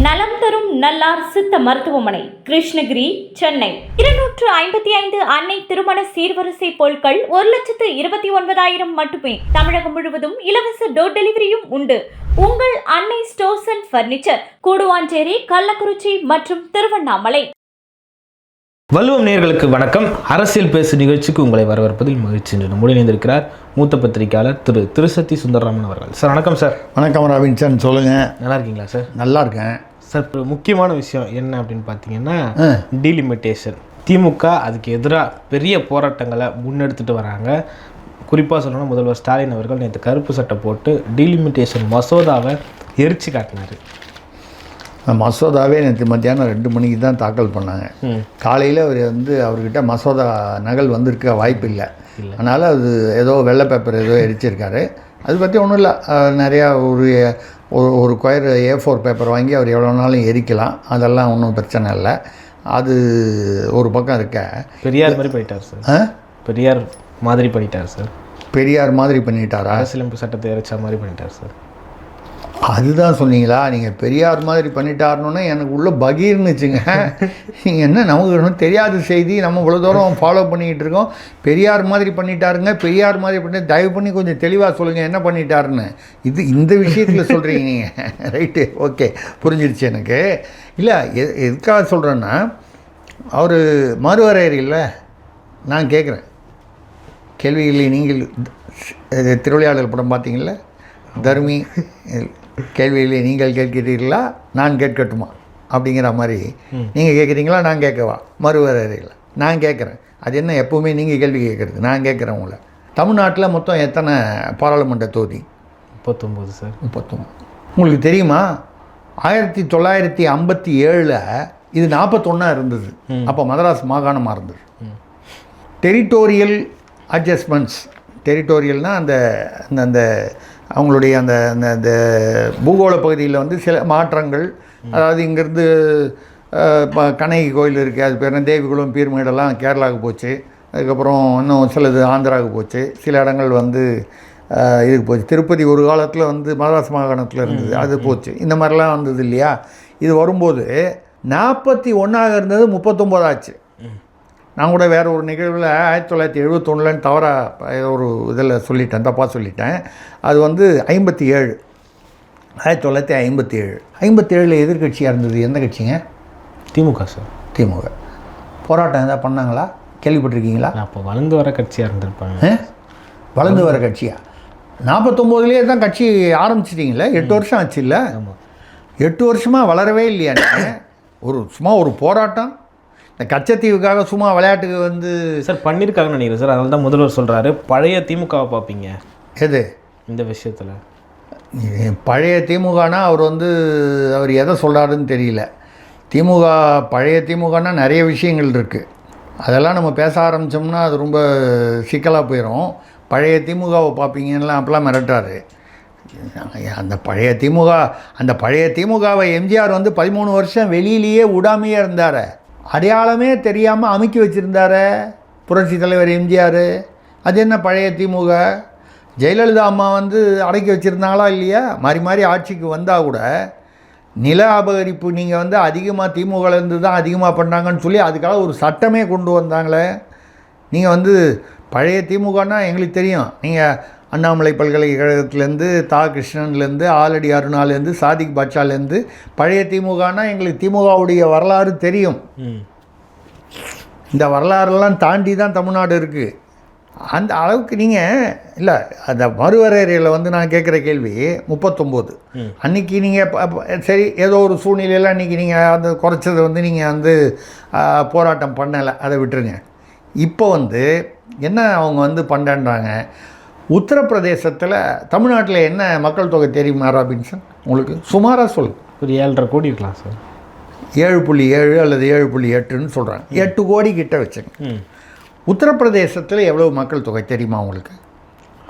நலம் தரும் நல்லார் சித்த மருத்துவமனை, கிருஷ்ணகிரி, சென்னை. 255 அன்னை திருமண சீர்வரிசை பொருட்கள் 1,29,000 மட்டுமே. தமிழகம் முழுவதும் இலவச டோர் டெலிவரியும் உண்டு. உங்கள் Annai stores and furniture, Guduvanchery, Kallakurichi மற்றும் திருவண்ணாமலை. வள்ளுவம் நேயர்களுக்கு வணக்கம். அரசியல் பேசு நிகழ்ச்சிக்கு உங்களை வரவேற்பதில் மகிழ்ச்சி. என்று நம்முடன் இணைந்திருக்கிறார் மூத்த பத்திரிகையாளர் திரு திருசத்தி சுந்தரராமன் அவர்கள். சார் வணக்கம். சார் வணக்கம் ராபின்சன், சொல்லுங்கள். நல்லா இருக்கீங்களா சார்? நல்லா இருக்கேன் சார். ஒரு முக்கியமான விஷயம் என்ன அப்படின்னு பார்த்தீங்கன்னா, டீலிமிட்டேஷன். திமுக அதுக்கு எதிராக பெரிய போராட்டங்களை முன்னெடுத்துட்டு வராங்க. குறிப்பாக சொல்லணும்னா முதல்வர் ஸ்டாலின் அவர்கள் நேற்று கருப்பு சட்டை போட்டு டீலிமிட்டேஷன் மசோதாவை எரிச்சு காட்டினார். மசோதாவே நேற்று மத்தியானம் 2 மணிக்கு தான் தாக்கல் பண்ணாங்க. காலையில் அவர் அவர்கிட்ட மசோதா நகல் வந்திருக்க வாய்ப்பு இல்லை. அதனால் அது ஏதோ வெள்ளை பேப்பர் ஏதோ எரிச்சிருக்காரு. அது பற்றி ஒன்றும் இல்லை. நிறையா ஒரு கொயர் A4 பேப்பர் வாங்கி அவர் எவ்வளோ நாளும் எரிக்கலாம். அதெல்லாம் ஒன்றும் பிரச்சனை இல்லை. அது ஒரு பக்கம் இருக்க. பெரியார் மாதிரி பண்ணிட்டார் சார். பெரியார் மாதிரி பண்ணிட்டார் சார். பெரியார் மாதிரி பண்ணிட்டாரா? அரசியலமைப்பு சட்டத்தை எரிச்சா மாதிரி பண்ணிட்டார் சார். அதுதான் சொன்னீங்களா? நீங்கள் பெரியார் மாதிரி பண்ணிட்டாருன்னு எனக்கு உள்ள பகீர்னுச்சுங்க. நீங்கள் என்ன, நமக்கு ஒன்றும் தெரியாத செய்தி, நம்ம இவ்வளோ தூரம் ஃபாலோ பண்ணிக்கிட்டு இருக்கோம். பெரியார் மாதிரி பண்ணிட்டாருங்க, பெரியார் மாதிரி பண்ணி, தயவு பண்ணி கொஞ்சம் தெளிவாக சொல்லுங்கள் என்ன பண்ணிட்டாருன்னு. இந்த விஷயத்தில் சொல்கிறீங்க நீங்கள். ரைட்டு, ஓகே, புரிஞ்சிடுச்சு எனக்கு. இல்லை, எதுக்காக சொல்கிறேன்னா, அவர் மறுவரையறையில் நான் கேட்குறேன் கேள்விகளை. நீங்கள் திருவிளையாடல் படம் பார்த்தீங்களா? தர்மி கேள்வியிலே நீங்கள் கேட்கிறீர்களா, நான் கேட்கட்டுமா அப்படிங்கிற மாதிரி நீங்கள் கேட்குறீங்களா, நான் கேட்கவா? மறுவரையில் நான் கேட்குறேன். அது என்ன, எப்போவுமே நீங்கள் கேள்வி கேட்குறது, நான் கேட்குறேன் உங்களை. தமிழ்நாட்டில் மொத்தம் எத்தனை பாராளுமன்ற தொகுதி? 39 சார். 39. உங்களுக்கு தெரியுமா? 1957 இது 41 இருந்தது. அப்போ மதராஸ் மாகாணமாக இருந்தது. டெரிட்டோரியல் அட்ஜஸ்ட்மெண்ட்ஸ், டெரிட்டோரியல்னால் அந்த அவங்களுடைய அந்த பூகோள பகுதியில் சில மாற்றங்கள். அதாவது இங்கேருந்து கண்ணகி கோயில் இருக்குது, அது பேர் தேவிகுளம், பீர்மேடெல்லாம் கேரளாவுக்கு போச்சு. அதுக்கப்புறம் இன்னும் சிலது ஆந்திராவுக்கு போச்சு. சில இடங்கள் இதுக்கு போச்சு. திருப்பதி ஒரு காலத்தில் மதராஸ் மாகாணத்தில் இருந்தது, அது போச்சு. இந்த மாதிரிலாம் வந்தது இல்லையா? இது வரும்போது 41 இருந்தது, 39 ஆச்சு. நான் கூட வேறு ஒரு நிகழ்வில் 1971 தவறாக ஒரு இதில் சொல்லிட்டேன், தப்பாக சொல்லிட்டேன். அது 57, 1957. 57 எதிர்கட்சியாக இருந்தது எந்த கட்சிங்க? திமுக சார். திமுக. போராட்டம் எதாவது பண்ணாங்களா? கேள்விப்பட்டிருக்கீங்களா? அப்போ வளர்ந்து வர கட்சியாக இருந்திருப்பாங்க. வளர்ந்து வர கட்சியா? 49 தான் கட்சி ஆரம்பிச்சிட்டிங்களே, 8 வருஷம் ஆச்சு இல்லை? 8 வருஷமாக வளரவே இல்லையா? சும்மா ஒரு போராட்டம். இந்த கச்சத்தீவுக்காக சும்மா விளையாட்டுக்கு சார் பண்ணியிருக்காங்கன்னு நினைக்கிறேன் சார். அதனால தான் முதல்வர் சொல்கிறாரு, பழைய திமுகவை பார்ப்பீங்க. எது இந்த விஷயத்தில்? பழைய திமுகனா அவர் எதை சொல்கிறாருன்னு தெரியல. பழைய திமுகனா நிறைய விஷயங்கள் இருக்குது. அதெல்லாம் நம்ம பேச ஆரம்பித்தோம்னா அது ரொம்ப சிக்கலாக போயிடும். பழைய திமுகவை பார்ப்பீங்கன்னா அப்பெல்லாம் மிரட்டாரு. அந்த பழைய திமுகவை எம்ஜிஆர் 13 வருஷம் வெளியிலேயே விடாமையே இருந்தார். அடையாளமே தெரியாமல் அமுக்கி வச்சுருந்தார புரட்சி தலைவர் எம்ஜிஆர். அது என்ன பழைய திமுக? ஜெயலலிதா அம்மா அடக்கி வச்சுருந்தாங்களா இல்லையா? மாறி ஆட்சிக்கு வந்தால் கூட நில அபகரிப்பு நீங்கள் அதிகமாக திமுகலேருந்து தான் அதிகமாக பண்ணாங்கன்னு சொல்லி அதுக்காக ஒரு சட்டமே கொண்டு வந்தாங்களே. நீங்கள் பழைய திமுகன்னா எங்களுக்கு தெரியும். நீங்கள் அண்ணாமலை பல்கலைக்கழகத்துலேருந்து கிருஷ்ணன்லேருந்து ஆலடி அருணாலேருந்து சாதிக் பாட்சாலேருந்து பழைய திமுகனா எங்களுக்கு திமுகவுடைய வரலாறு தெரியும். இந்த வரலாறுலாம் தாண்டி தான் தமிழ்நாடு இருக்குது. அந்த அளவுக்கு நீங்கள் இல்லை. அந்த மறுவரையறையில் நான் கேட்குற கேள்வி 39. அன்றைக்கி நீங்கள் சரி, ஏதோ ஒரு சூழ்நிலையில் அன்றைக்கி நீங்கள் குறைச்சதை நீங்கள் போராட்டம் பண்ணலை, அதை விட்டுருங்க. இப்போ என்ன அவங்க பண்ணுறாங்க? உத்தரப்பிரதேசத்தில், தமிழ்நாட்டில் என்ன மக்கள் தொகை தெரியுமா ராபின்சன் உங்களுக்கு? சுமாராக சொல்லு. ஒரு 7.5 கோடி இருக்கலாம் சார். 7.7 அல்லது 7.8ன்னு சொல்கிறாங்க. 8 கோடி கிட்ட வச்சுங்க. உத்தரப்பிரதேசத்தில் எவ்வளோ மக்கள் தொகை தெரியுமா உங்களுக்கு?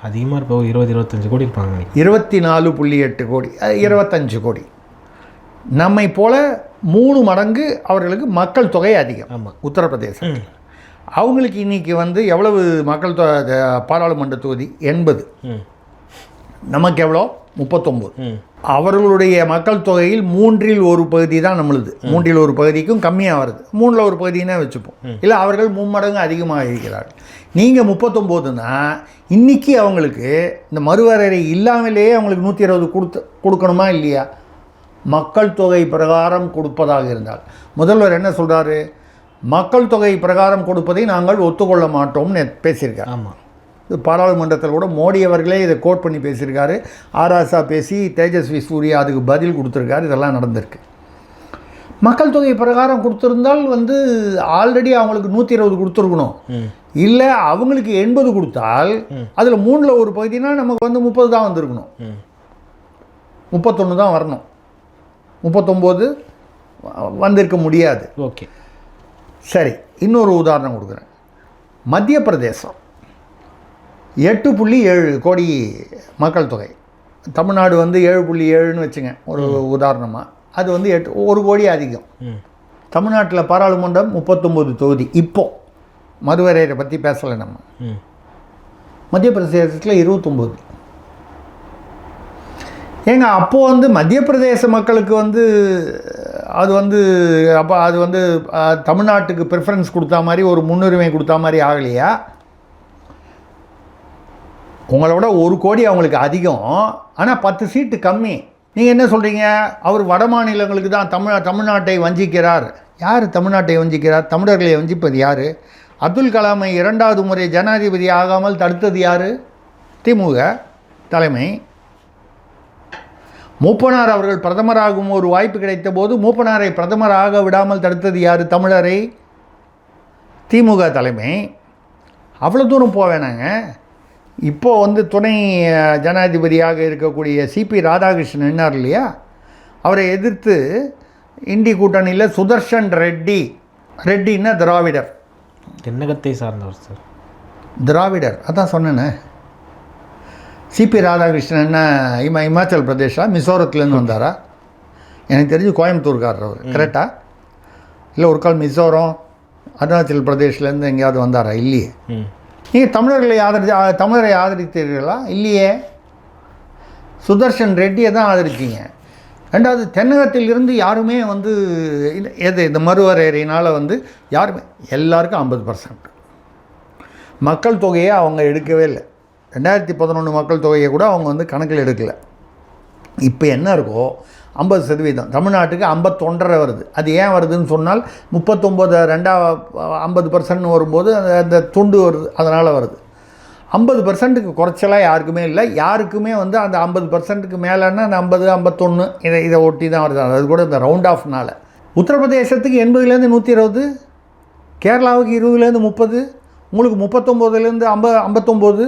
அதிகமாக இருப்போம், 20-25 கோடி இருப்பாங்க. 24.8 கோடி, 25 கோடி. நம்மை போல் 3 மடங்கு அவர்களுக்கு மக்கள் தொகை அதிகம். ஆமாம், உத்தரப்பிரதேசம். அவங்களுக்கு இன்றைக்கி எவ்வளவு மக்கள் பாராளுமன்ற தொகுதி? 80. நமக்கு எவ்வளோ 39. ம். அவர்களுடைய மக்கள் தொகையில் 1/3 பகுதி தான் நம்மளுது. 1/3 பகுதிக்கும் கம்மியாக வருது. 1/3 பகுதினே வச்சுப்போம். இல்லை அவர்கள் 3 மடங்கு அதிகமாக இருக்கிறார்கள். நீங்கள் 39னா இன்றைக்கி அவங்களுக்கு இந்த மறுவரையறை இல்லாமலேயே அவங்களுக்கு 120 கொடுக்கணுமா இல்லையா? மக்கள் தொகை பிரகாரம் கொடுப்பதாக இருந்தால் முதல்வர் என்ன சொல்கிறாரு? மக்கள் தொகை பிரகாரம் கொடுப்பதை நாங்கள் ஒத்துக்கொள்ள மாட்டோம்னு பேசியிருக்காரு. ஆமாம். பாராளுமன்றத்தில் கூட மோடி அவர்களே இதை கோட் பண்ணி பேசியிருக்காரு. ஆராசா பேசி தேஜஸ்வி சூர்யா அதுக்கு பதில் கொடுத்துருக்காரு. இதெல்லாம் நடந்திருக்கு. மக்கள் தொகை பிரகாரம் கொடுத்துருந்தால் ஆல்ரெடி அவங்களுக்கு 120 கொடுத்துருக்கணும். இல்லை அவங்களுக்கு 80 கொடுத்தால் அதில் 1/3 பகுதினா நமக்கு 30 தான் வந்திருக்கணும். 31 தான் வரணும். 39 வந்திருக்க முடியாது. ஓகே, சரி, இன்னொரு உதாரணம் கொடுக்குறேன். மத்திய பிரதேசம் 8.7 கோடி மக்கள் தொகை. தமிழ்நாடு 7.7ன்னு வச்சுங்க ஒரு உதாரணமாக. அது 1 கோடி அதிகம். தமிழ்நாட்டில் பாராளுமன்றம் 39 தொகுதி. இப்போது மறுவரையறை பற்றி பேசலை நம்ம. மத்திய பிரதேசத்தில் 29. ஏங்க அப்போது மத்திய பிரதேச மக்களுக்கு அது அப்போ அது தமிழ்நாட்டுக்கு ப்ரிஃபரன்ஸ் கொடுத்தா மாதிரி ஒரு முன்னுரிமை கொடுத்தா மாதிரி ஆகலையா? உங்களோட 1 கோடி அவங்களுக்கு அதிகம், ஆனால் 10 சீட்டு கம்மி. நீங்கள் என்ன சொல்கிறீங்க? அவர் வட மாநிலங்களுக்கு தான் தமிழ்நாட்டை வஞ்சிக்கிறார். யார் தமிழ்நாட்டை வஞ்சிக்கிறார்? தமிழர்களை வஞ்சிப்பது யார்? அப்துல் கலாமை 2வது முறை ஜனாதிபதி ஆகாமல் தடுத்தது யார்? திமுக தலைமை. மூப்பனார் அவர்கள் பிரதமராகும் ஒரு வாய்ப்பு கிடைத்த போது மூப்பனாரை பிரதமராக விடாமல் தடுத்தது யார்? தமிழரை. திமுக தலைமை. அவ்வளோ தூரம் போவேனாங்க. இப்போது துணை ஜனாதிபதியாக இருக்கக்கூடிய சிபி ராதாகிருஷ்ணன் என்னார் இல்லையா, அவரை எதிர்த்து இண்டி கூட்டணியில் சுதர்ஷன் ரெட்டின்னா திராவிடர். தென்னகத்தை சார்ந்தவர் சார். திராவிடர், அதான் சொன்னேன்னு. சிபி ராதாகிருஷ்ணன் என்ன இமாச்சல் பிரதேஷா மிசோரத்துலேருந்து வந்தாரா? எனக்கு தெரிஞ்சு கோயம்புத்தூர்காரர் அவர். கரெக்டா? இல்லை ஒரு கால் மிசோரம் அருணாச்சல் பிரதேஷ்லேருந்து எங்கேயாவது வந்தாரா? இல்லையே. நீங்கள் தமிழரை ஆதரித்தீர்களா? இல்லையே. சுதர்ஷன் ரெட்டியை தான் ஆதரிச்சிங்க. 2வது தென்னகத்தில் இருந்து யாருமே இந்த மறுவரையறையினால் யாருமே எல்லாருக்கும் 50%. மக்கள் தொகையை அவங்க எடுக்கவே இல்லை. 2011 மக்கள் தொகையை கூட அவங்க கணக்கில் எடுக்கலை. இப்போ என்ன இருக்கோ 50%. தமிழ்நாட்டுக்கு 51.5 வருது. அது ஏன் வருதுன்னு சொன்னால் 39 50% வரும்போது அந்த துண்டு வருது, அதனால் வருது. 50%க்கு குறைச்சலாக யாருக்குமே இல்லை. யாருக்குமே அந்த 50%க்கு மேலேன்னா அந்த 50 51 இதை ஒட்டி தான் வருது. அது கூட இந்த ரவுண்ட் ஆஃப்னால். உத்தரப்பிரதேசத்துக்கு 80லேருந்து 120, கேரளாவுக்கு 20லேருந்து 30, உங்களுக்கு 39லேருந்து 59,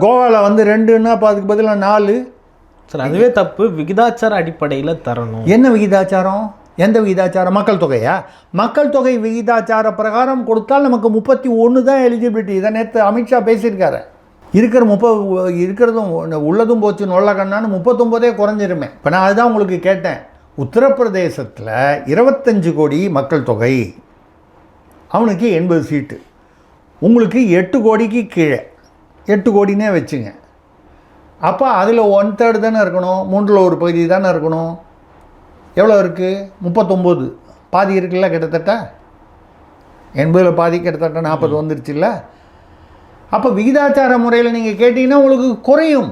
கோவாவில் 2ன்னா அப்போ அதுக்கு பதிலாக 4. சார் அதுவே தப்பு. விகிதாச்சார அடிப்படையில் தரணும். என்ன விகிதாச்சாரம்? எந்த விகிதாச்சாரம்? மக்கள் தொகையா? மக்கள் தொகை விகிதாச்சார பிரகாரம் கொடுத்தால் நமக்கு 31 தான் எலிஜிபிலிட்டி. இதை நேற்று அமித்ஷா பேசியிருக்காரு. இருக்கிறதும் உள்ளதும் போச்சு நொல்ல கண்ணான்னு 39 குறைஞ்சிருமே. இப்போ நான் அதுதான் உங்களுக்கு கேட்டேன். உத்தரப்பிரதேசத்தில் 25 கோடி மக்கள் தொகை, அவனுக்கு 80 சீட்டு. உங்களுக்கு 8 கோடிக்கு கீழே 8 கோடினே வச்சுங்க. அப்போ அதில் 1/3 தானே இருக்கணும். 1/3 பகுதி தானே இருக்கணும். எவ்வளோ இருக்குது? 39. பாதி இருக்குல்ல, கிட்டத்தட்ட 80 பாதி கிட்டத்தட்ட 40 வந்துருச்சு இல்லை? அப்போ விகிதாச்சார முறையில் நீங்கள் கேட்டிங்கன்னா உங்களுக்கு குறையும்.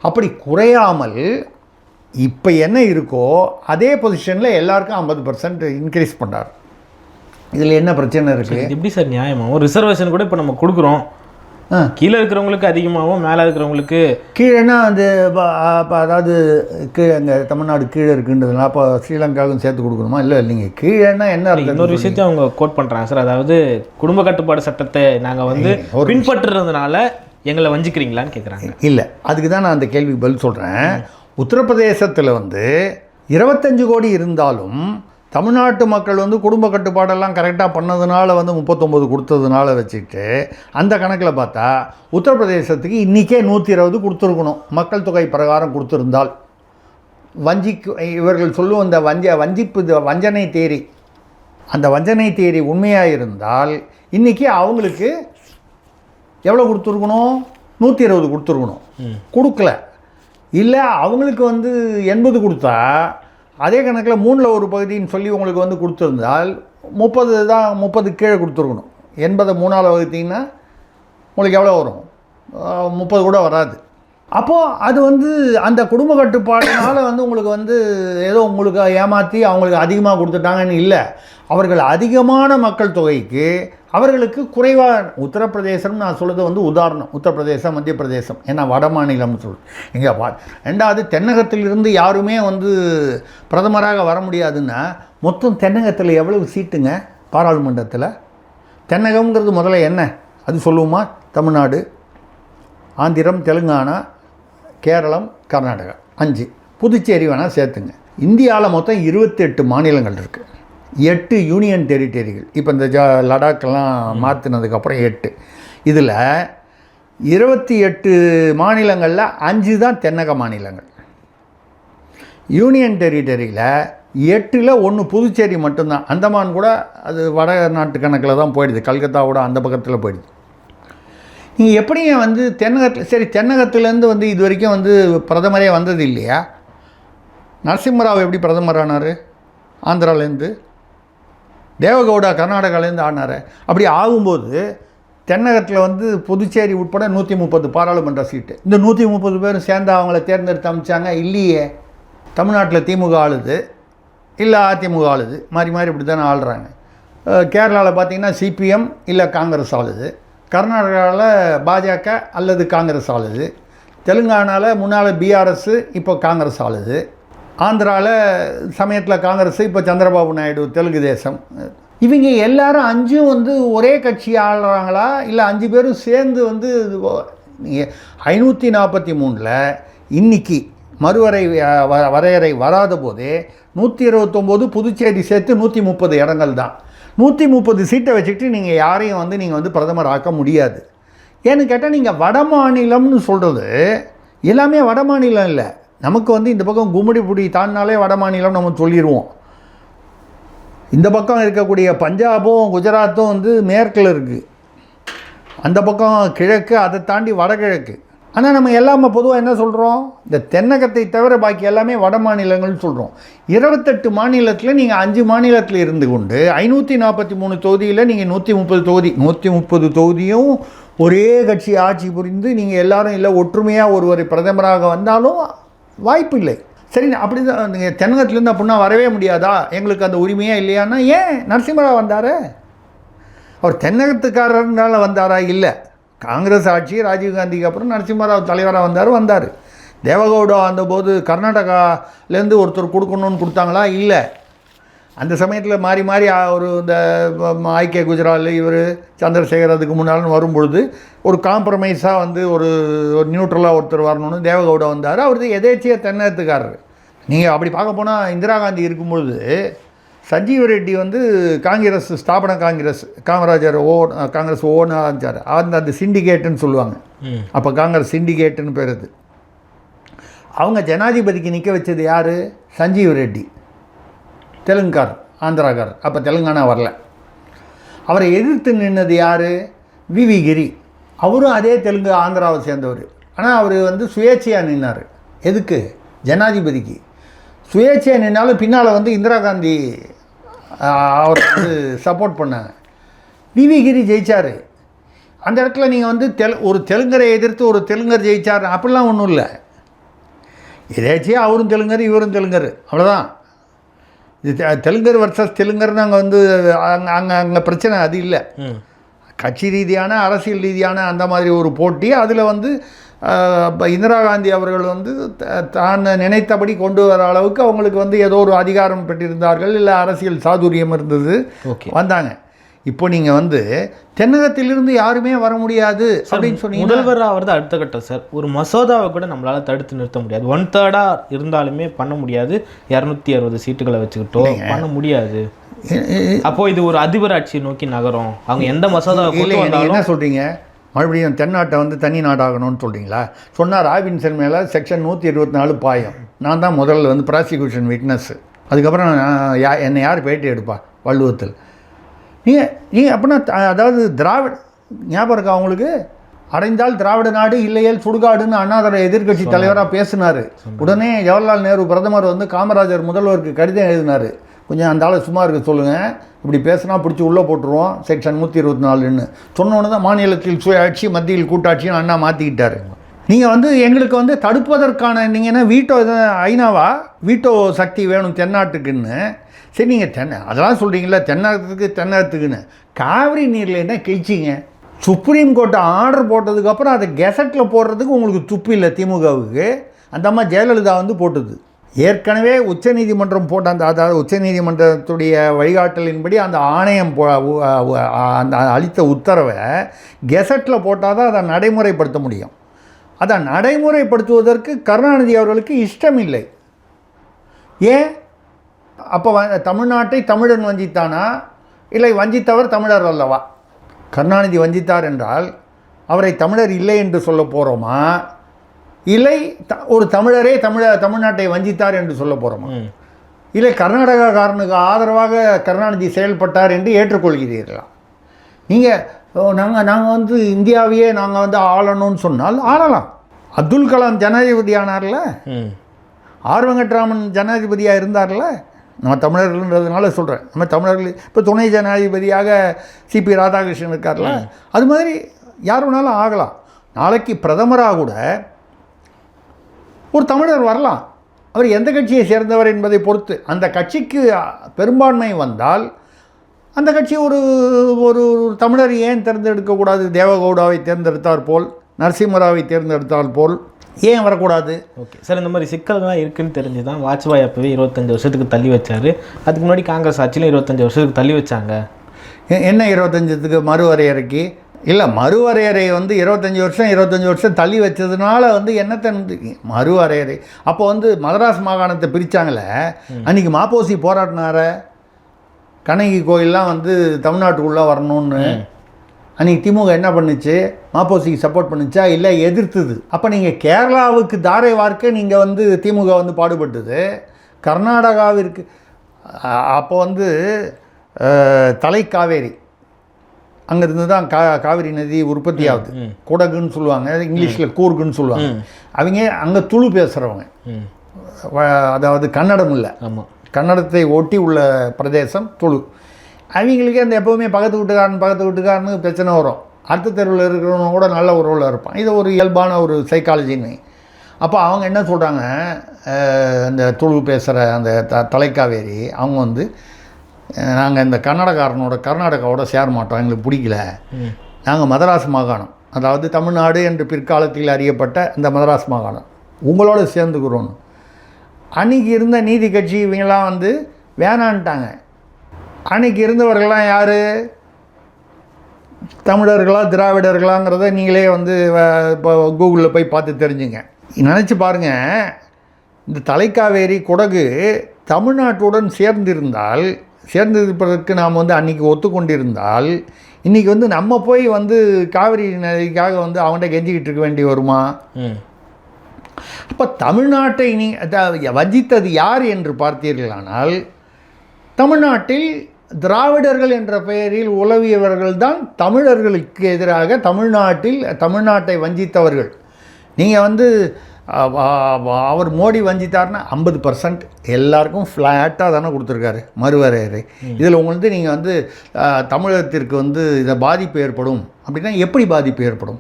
அப்படி குறையாமல் இப்போ என்ன இருக்கோ அதே பொசிஷனில் எல்லாருக்கும் 50% இன்க்ரீஸ் பண்ணுறார். இதில் என்ன பிரச்சனை இருக்குது? எப்படி சார் நியாயமாகவும் ரிசர்வேஷன் கூட இப்போ நம்ம கொடுக்குறோம். கீழே இருக்கிறவங்களுக்கு அதிகமாகவும் மேலே இருக்கிறவங்களுக்கு கீழேன்னா அதாவது கீழே அங்கே தமிழ்நாடு கீழே இருக்குன்றதுனால அப்போ ஸ்ரீலங்காவுக்கும் சேர்த்து கொடுக்கணுமா? இல்லை நீங்கள் கீழேன்னா என்ன? இன்னொரு விஷயத்தையும் அவங்க கோட் பண்ணுறாங்க சார். அதாவது குடும்ப கட்டுப்பாடு சட்டத்தை நாங்கள் பின்பற்றுறதுனால எங்களை வஞ்சிக்கிறீங்களான்னு கேட்குறாங்க. இல்லை, அதுக்கு தான் நான் அந்த கேள்விக்கு பதில் சொல்கிறேன். உத்தரப்பிரதேசத்தில் 25 கோடி இருந்தாலும் தமிழ்நாட்டு மக்கள் குடும்ப கட்டுப்பாடெல்லாம் கரெக்டாக பண்ணதுனால 39 கொடுத்ததுனால வச்சுட்டு அந்த கணக்கில் பார்த்தா உத்தரப்பிரதேசத்துக்கு இன்றைக்கே 120 கொடுத்துருக்கணும். மக்கள் தொகை பிரகாரம் கொடுத்துருந்தால் இவர்கள் சொல்லுவோம் இந்த வஞ்சனை தேரி, அந்த வஞ்சனை தேரி உண்மையாக இருந்தால் இன்றைக்கி அவங்களுக்கு எவ்வளோ கொடுத்துருக்கணும்? 120 கொடுத்துருக்கணும், கொடுக்கல. இல்லை அவங்களுக்கு வந்து 80 கொடுத்தா அதே கணக்கில் 3ல் ஒரு பகுதின்னு சொல்லி உங்களுக்கு வந்து கொடுத்துருந்தால் 30 தான், 30 கீழே கொடுத்துருக்கணும். 80 3ஆல் வகுத்தீங்கன்னா உங்களுக்கு எவ்வளோ வரும்? 30 கூட வராது. அப்போது அது வந்து அந்த குடும்ப கட்டுப்பாடுனால வந்து உங்களுக்கு வந்து ஏதோ உங்களுக்கு ஏமாற்றி அவங்களுக்கு அதிகமாக கொடுத்துட்டாங்கன்னு இல்லை. அவர்கள் அதிகமான மக்கள் தொகைக்கு அவர்களுக்கு குறைவாக, உத்தரப்பிரதேசம் நான் சொல்கிறது வந்து உதாரணம், உத்தரப்பிரதேசம், மத்திய பிரதேசம், ஏன்னா வட மாநிலம்னு சொல்லுது. இங்கே ரெண்டாவது தென்னகத்திலிருந்து யாருமே வந்து பிரதமராக வர முடியாதுன்னா மொத்தம் தென்னகத்தில் எவ்வளவு சீட்டுங்க பாராளுமன்றத்தில்? தென்னகம்ங்கிறது முதல்ல என்ன அது சொல்லுவோமா? தமிழ்நாடு, ஆந்திரம், தெலுங்கானா, கேரளம், கர்நாடகா 5, புதுச்சேரி வேணால் சேர்த்துங்க. இந்தியாவில் மொத்தம் 28 மாநிலங்கள் இருக்குது, 8 யூனியன் டெரிட்டரிகள். இப்போ இந்த லடாக்கெல்லாம் மாற்றினதுக்கப்புறம் 8. இதில் 28 மாநிலங்களில் 5 தான் தென்னக மாநிலங்கள். யூனியன் டெரிட்டரியில் 8ல் 1 புதுச்சேரி மட்டும்தான். அந்தமான் கூட அது வட நாட்டு கணக்கில் தான் போயிடுது, கல்கத்தாவோட அந்த பக்கத்தில் போயிடுது. நீங்கள் எப்படிங்க வந்து தென்னகத்தில், சரி தென்னகத்துலேருந்து வந்து இது வரைக்கும் வந்து பிரதமரே வந்தது இல்லையா? நரசிம்மராவ் எப்படி பிரதமர் ஆனார்? ஆந்திராலேருந்து. தேவகவுடா கர்நாடகாலேருந்து ஆனார். அப்படி ஆகும்போது தென்னகத்தில் வந்து புதுச்சேரி உட்பட 130 பாராளுமன்ற சீட்டு. இந்த 130 பேரும் சேர்ந்து அவங்கள தேர்ந்தெடுத்து அமைச்சாங்க இல்லையே. தமிழ்நாட்டில் திமுக ஆளுது, இல்லை அதிமுக ஆளுது, மாறி மாறி இப்படி தானே ஆளுறாங்க. கேரளாவில் பார்த்திங்கன்னா சிபிஎம் இல்லை காங்கிரஸ் ஆளுது, கர்நாடகாவில் பாஜக அல்லது காங்கிரஸ் ஆளுது, தெலுங்கானாவில் முன்னால் பிஆர்எஸ் இப்போ காங்கிரஸ் ஆளுது, ஆந்திராவில் சமயத்தில் காங்கிரஸ் இப்போ சந்திரபாபு நாயுடு தெலுங்கு தேசம். இவங்க எல்லாரும் 5 வந்து ஒரே கட்சி ஆளுறாங்களா இல்லை 5 பேரும் சேர்ந்து வந்து 543ல் இன்னைக்கு வரையறை வராத போதே 129 புதுச்சேரி சேர்த்து 130 இடங்கள் தான். 130 சீட்டை வச்சுக்கிட்டு நீங்கள் யாரையும் வந்து நீங்கள் வந்து பிரதமர் ஆக்க முடியாது. ஏன்னு கேட்டால் நீங்கள் வட மாநிலம்னு சொல்கிறது எல்லாமே வட மாநிலம் இல்லை. நமக்கு வந்து இந்த பக்கம் கும்மிடிப்புடி தாண்டினாலே வட மாநிலம் நம்ம சொல்லிடுவோம். இந்த பக்கம் இருக்கக்கூடிய பஞ்சாபும் குஜராத்தும் வந்து மேற்கில் இருக்குது, அந்த பக்கம் கிழக்கு, அதை தாண்டி வடகிழக்கு. ஆனால் நம்ம எல்லாமே பொதுவாக என்ன சொல்கிறோம்? இந்த தென்னகத்தை தவிர பாக்கி எல்லாமே வட மாநிலங்கள்னு சொல்கிறோம். 28 மாநிலத்தில் நீங்கள் 5 மாநிலத்தில் இருந்து கொண்டு 543 தொகுதியில் நீங்கள் 130 தொகுதியும் ஒரே கட்சி ஆட்சி புரிந்து நீங்கள் எல்லாரும் இல்லை ஒற்றுமையாக ஒருவரை பிரதமராக வந்தாலும் வாய்ப்பு இல்லை. சரி, அப்படி தான் நீங்கள் தென்னகத்துலேருந்து அப்படின்னா வரவே முடியாதா? எங்களுக்கு அந்த உரிமையாக இல்லையான்னா ஏன் நரசிம்மராவ் வந்தார்? அவர் தென்னகத்துக்காரர்னால வந்தாரா? இல்லை. காங்கிரஸ் ஆட்சி ராஜீவ்காந்திக்கு அப்புறம் நரசிம்மராவ் தலைவராக வந்தார். தேவகவுடா வந்தபோது கர்நாடகாலேருந்து ஒருத்தர் கொடுக்கணும்னு கொடுத்தாங்களா? இல்லை. அந்த சமயத்தில் மாறி மாறி ஒரு இந்த ஐக்கிய குஜரால் இவர் சந்திரசேகர் அதுக்கு முன்னாலும் வரும்பொழுது ஒரு காம்ப்ரமைஸாக வந்து ஒரு நியூட்ரலாக ஒருத்தர் வரணும்னு தேவகவுடா வந்தார். அவர் எதேச்சியாக தென்னகத்துக்காரர். நீங்கள் அப்படி பார்க்க போனால் இந்திரா காந்தி இருக்கும்பொழுது சஞ்சீவ் ரெட்டி வந்து காங்கிரஸ் ஸ்தாபன காங்கிரஸ், காமராஜர் காங்கிரஸ் ஓன்னு ஆரம்பித்தார். அந்த சிண்டிகேட்டுன்னு சொல்லுவாங்க. அப்போ காங்கிரஸ் சிண்டிகேட்டுன்னு பேர். அது அவங்க ஜனாதிபதிக்கு நிற்க வச்சது யார்? சஞ்சீவ் ரெட்டி, தெலுங்கார், ஆந்திராக்கார். அப்போ தெலுங்கானா வரல. அவரை எதிர்த்து நின்னது யார்? விவி கிரி. அவரும் அதே தெலுங்கு ஆந்திராவை சேர்ந்தவர். ஆனால் அவர் வந்து சுயேட்சையாக நின்னார். எதுக்கு? ஜனாதிபதிக்கு. சுயேட்சையாக நின்னாலும் பின்னால் வந்து இந்திரா காந்தி அவர் வந்து சப்போர்ட் பண்ணாங்க. விவி கிரி ஜெயிச்சார். அந்த இடத்துல நீங்கள் வந்து ஒரு தெலுங்கரை எதிர்த்து ஒரு தெலுங்கர் ஜெயிச்சார் அப்படிலாம் ஒன்றும் இல்லை. எதாச்சியாக அவரும் தெலுங்கர் இவரும் தெலுங்கர், அவ்வளோதான். இது தெலுங்கர் வர்சஸ் தெலுங்கர்னு அங்கே வந்து அங்கே பிரச்சனை அது இல்லை. கட்சி ரீதியான அரசியல் ரீதியான அந்த மாதிரி ஒரு போட்டி. அதில் வந்து இப்போ இந்திரா காந்தி அவர்கள் வந்து தான் நினைத்தபடி கொண்டு வர அளவுக்கு அவங்களுக்கு வந்து ஏதோ ஒரு அதிகாரம் பெற்றிருந்தார்கள், இல்லை அரசியல் சாதுரியம் இருந்தது, வந்தாங்க. இப்போ நீங்கள் வந்து தென்னகத்திலிருந்து யாருமே வர முடியாது அப்படின்னு சொன்னீங்க. முதல்வர் ஆகிறது அடுத்த கட்டம் சார். ஒரு மசோதாவை கூட நம்மளால் தடுத்து நிறுத்த முடியாது. 1/3 இருந்தாலுமே பண்ண முடியாது. 260 சீட்டுகளை வச்சுக்கிட்டோ பண்ண முடியாது. அப்போ இது ஒரு அதிபர் ஆட்சியை நோக்கி நகரும். அவங்க எந்த மசோதாவை என்ன சொல்கிறீங்க? மறுபடியும் தென்னாட்டை வந்து தனி நாடாகணும்னு சொல்கிறீங்களா? சொன்னார் ராபின்சன் மேலே செக்ஷன் 124 பாயம். நான் தான் முதல்ல வந்து ப்ராசிக்யூஷன் விட்னஸ். அதுக்கப்புறம் என்னை யார் பேட்டி எடுப்பா வள்ளுவத்தில்? நீங்கள் அப்படின்னா அதாவது திராவிட ஞாபகம் இருக்கா அவங்களுக்கு? அடைந்தால் திராவிட நாடு, இல்லையேல் சுடுகாடுன்னு அண்ணாதுரை எதிர்க்கட்சி தலைவராக பேசினார். உடனே ஜவஹர்லால் நேரு பிரதமர் வந்து காமராஜர் முதல்வருக்கு கடிதம் எழுதினார், கொஞ்சம் அந்த ஆளை சும்மா இருக்க சொல்லுங்கள், இப்படி பேசினா பிடிச்சி உள்ளே போட்டுருவோம் செக்ஷன் 124ன்னு சொன்னோன்னு தான் மாநிலத்தில் சுயாட்சி மத்தியில் கூட்டாட்சியும் அண்ணா மாற்றிக்கிட்டார். நீங்கள் வந்து எங்களுக்கு வந்து தடுப்பதற்கான நீங்கள் என்ன வீட்டோ ஐநாவா வீட்டோ சக்தி வேணும் தென்னாட்டுக்குன்னு. சரி, நீங்கள் அதெல்லாம் சொல்கிறீங்களா தென்னகத்துக்குன்னு. காவிரி நீரில் என்ன கிழிச்சிங்க? சுப்ரீம் கோர்ட்டை ஆர்டர் போட்டதுக்கப்புறம் அதை கெசட்டில் போடுறதுக்கு உங்களுக்கு துப்பு இல்லை திமுகவுக்கு. அந்த அம்மா ஜெயலலிதா வந்து போட்டது. ஏற்கனவே உச்சநீதிமன்றம் போட்ட அதாவது உச்சநீதிமன்றத்துடைய வழிகாட்டலின்படி அந்த ஆணையம் அந்த அளித்த உத்தரவை கெசட்டில் போட்டால் தான் அதை நடைமுறைப்படுத்த முடியும். அதை நடைமுறைப்படுத்துவதற்கு கருணாநிதி அவர்களுக்கு இஷ்டம் இல்லை. ஏன்? அப்போ தமிழ்நாட்டை தமிழன் வஞ்சித்தானா? இல்லை வஞ்சித்தவர் தமிழர் அல்லவா? கருணாநிதி வஞ்சித்தார் என்றால் அவரை தமிழர் இல்லை என்று சொல்ல போகிறோமா, இல்லை ஒரு தமிழரே தமிழ்நாட்டை வஞ்சித்தார் என்று சொல்ல போகிறோமா, இல்லை கர்நாடகாக்காரனுக்கு ஆதரவாக கருணாநிதி செயல்பட்டார் என்று ஏற்றுக்கொள்கிறீர்களா? நீங்கள் நாங்கள் வந்து இந்தியாவையே நாங்கள் வந்து ஆளணும்னு சொன்னால் ஆளலாம். அப்துல் கலாம் ஜனாதிபதி ஆனார்ல, ஆர் வெங்கட்ராமன் ஜனாதிபதியாக இருந்தார்ல. நம்ம தமிழர்கள்ன்றதுனால சொல்கிறேன், நம்ம தமிழர்கள். இப்போ துணை ஜனாதிபதியாக சிபி ராதாகிருஷ்ணன் இருக்கார்ல, அது மாதிரி யார் வேணாலும் ஆகலாம். நாளைக்கு பிரதமராக கூட ஒரு தமிழர் வரலாம். அவர் எந்த கட்சியை சேர்ந்தவர் என்பதை பொறுத்து அந்த கட்சிக்கு பெரும்பான்மை வந்தால் அந்த கட்சி ஒரு ஒரு தமிழர் ஏன் தேர்ந்தெடுக்கக்கூடாது? தேவகவுடாவை தேர்ந்தெடுத்தார் போல், நரசிம்மராவை தேர்ந்தெடுத்தால் போல் ஏன் வரக்கூடாது? ஓகே சார், இந்த மாதிரி சிக்கல்கள்லாம் இருக்குன்னு தெரிஞ்சு தான் வாஜ்பாய் அப்போவே 25 வருஷத்துக்கு தள்ளி வச்சார். அதுக்கு முன்னாடி காங்கிரஸ் ஆட்சியில் 25 வருஷத்துக்கு தள்ளி வச்சாங்க. என்ன 25க்கு மறுவரையறைக்கு இல்லை, மறுவரையறை வந்து 25 வருஷம் தள்ளி வச்சதுனால வந்து என்னத்தை மறுவரையறை. அப்போ வந்து மதராஸ் மாகாணத்தை பிரித்தாங்களே, அன்றைக்கி மாப்போசி போராடினார கண்ணகி கோயிலெலாம் வந்து தமிழ்நாட்டுக்குள்ளே வரணும்னு. அன்றைக்கி திமுக என்ன பண்ணுச்சு? மாப்போசிக்கு சப்போர்ட் பண்ணுச்சா? இல்லை எதிர்த்துது. அப்போ நீங்கள் கேரளாவுக்கு தாரை வார்க்க நீங்கள் வந்து திமுக வந்து பாடுபட்டது. கர்நாடகாவிற்கு அப்போ வந்து தலைக்காவேரி அங்கேருந்து தான் காவிரி நதி உற்பத்தி ஆகுது. குடகுன்னு சொல்லுவாங்க, இங்கிலீஷில் கூர்குன்னு சொல்லுவாங்க. அவங்க அங்கே துளு பேசுகிறவங்க, அதாவது கன்னடம் இல்லை, கன்னடத்தை ஒட்டி உள்ள பிரதேசம் துளு. அவங்களுக்கு அந்த எப்போவுமே பக்கத்து வீட்டுக்காரனு பிரச்சனை வரும். அடுத்த தெருவில் இருக்கிறவங்க கூட நல்ல உறவில் இருப்பான். இது ஒரு இயல்பான ஒரு சைக்காலஜின்னு. அப்போ அவங்க என்ன சொல்கிறாங்க, அந்த துளு பேசுகிற அந்த தலைக்காவேரி அவங்க வந்து நாங்கள் இந்த கர்நாடகாவோட சேர மாட்டோம், எங்களுக்கு பிடிக்கல, நாங்கள் மதராஸ் மாகாணம், அதாவது தமிழ்நாடு என்று பிற்காலத்தில் அறியப்பட்ட இந்த மதராஸ் மாகாணம் உங்களோட சேர்ந்துக்கிறோன்னு. அன்றைக்கி இருந்த நீதி கட்சி இவங்கெல்லாம் வந்து வேணான்ட்டாங்க. அன்றைக்கி இருந்தவர்கள்லாம் யார்? தமிழர்களா திராவிடர்களாங்கிறத நீங்களே வந்து இப்போ கூகுளில் போய் பார்த்து தெரிஞ்சுங்க. நினச்சி பாருங்கள், இந்த தலைக்காவேரி குடகு தமிழ்நாட்டுடன் சேர்ந்திருப்பதற்கு நாம் வந்து அன்றைக்கி ஒத்துக்கொண்டிருந்தால் இன்றைக்கி வந்து நம்ம போய் வந்து காவிரி நதிக்காக வந்து அவன்கிட்ட கெஞ்சிக்கிட்டு இருக்க வேண்டி வருமா? அப்போ தமிழ்நாட்டை வஞ்சித்தது யார் என்று பார்த்தீர்களானால் தமிழ்நாட்டில் திராவிடர்கள் என்ற பெயரில் உலவியவர்கள் தான் தமிழர்களுக்கு எதிராக தமிழ்நாட்டை வஞ்சித்தவர்கள். நீங்கள் வந்து அவர் மோடி வஞ்சித்தார்னா 50% எல்லாருக்கும் ஃப்ளாட்டாக தானே கொடுத்துருக்காரு மறுவரையறை. இதில் உங்களுக்கு நீங்கள் வந்து தமிழகத்திற்கு வந்து இதை பாதிப்பு ஏற்படும் அப்படின்னா எப்படி பாதிப்பு ஏற்படும்?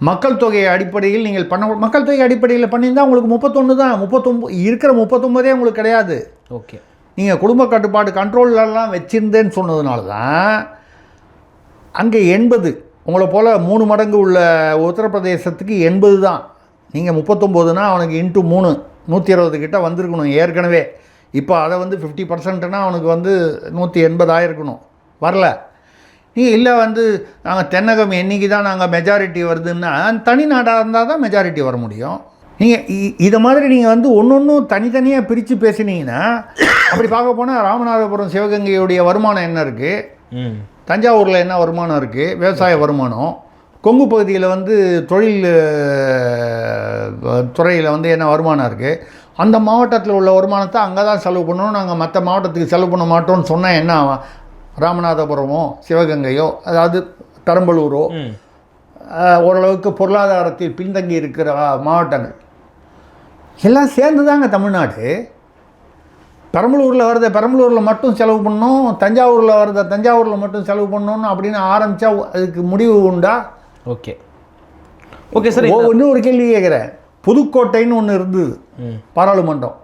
மக்கள் தொகை அடிப்படையில் நீங்கள் மக்கள் தொகை அடிப்படையில் பண்ணியிருந்தால் உங்களுக்கு 31 தான், 39 இருக்கிற 39 உங்களுக்கு கிடையாது. ஓகே, நீங்கள் குடும்ப கட்டுப்பாடு கண்ட்ரோலெலாம் வச்சுருந்தேன்னு சொன்னதுனால தான் அங்கே 80, உங்களை போல் 3 மடங்கு உள்ள உத்தரப்பிரதேசத்துக்கு 80 தான். நீங்கள் 39னா அவனுக்கு இன்ட்டு 3 120 கிட்ட வந்திருக்கணும் ஏற்கனவே. இப்போ அதை வந்து 50%னா அவனுக்கு வந்து 180 ஆகிருக்கணும், வரல. நீங்கள் இல்லை வந்து நாங்கள் தென்னகம் என்றைக்கு தான் நாங்கள் மெஜாரிட்டி வருதுன்னா தனி நாடாக இருந்தால் தான் மெஜாரிட்டி வர முடியும். நீங்கள் இதை மாதிரி நீங்கள் வந்து ஒன்றொன்றும் தனித்தனியாக பிரித்து பேசினீங்கன்னா அப்படி பார்க்க போனால் ராமநாதபுரம் சிவகங்கையுடைய வருமானம் என்ன இருக்குது, தஞ்சாவூரில் என்ன வருமானம் இருக்குது, விவசாய வருமானம், கொங்கு பகுதியில் வந்து தொழில் துறையில் வந்து என்ன வருமானம் இருக்குது, அந்த மாவட்டத்தில் உள்ள வருமானத்தை அங்கே தான் செலவு பண்ணணும், நாங்கள் மற்ற மாவட்டத்துக்கு செலவு பண்ண மாட்டோம்னு சொன்னால் என்ன ஆகும்? ராமநாதபுரமோ சிவகங்கையோ அதாவது பெரம்பலூரோ ஓரளவுக்கு பொருளாதாரத்தில் பின்தங்கி இருக்கிற மாவட்டங்கள் எல்லாம் சேர்ந்து தாங்க தமிழ்நாடு. பெரம்பலூரில் வரதை பெரம்பலூரில் மட்டும் செலவு பண்ணணும், தஞ்சாவூரில் வரதை தஞ்சாவூரில் மட்டும் செலவு பண்ணணும் அப்படின்னு ஆரம்பித்தா அதுக்கு முடிவு உண்டா? Okay okay sir. இன்னும் ஒரு கேள்வி கேட்குறேன். புதுக்கோட்டைன்னு ஒன்று இருந்தது பாராளுமன்றம்.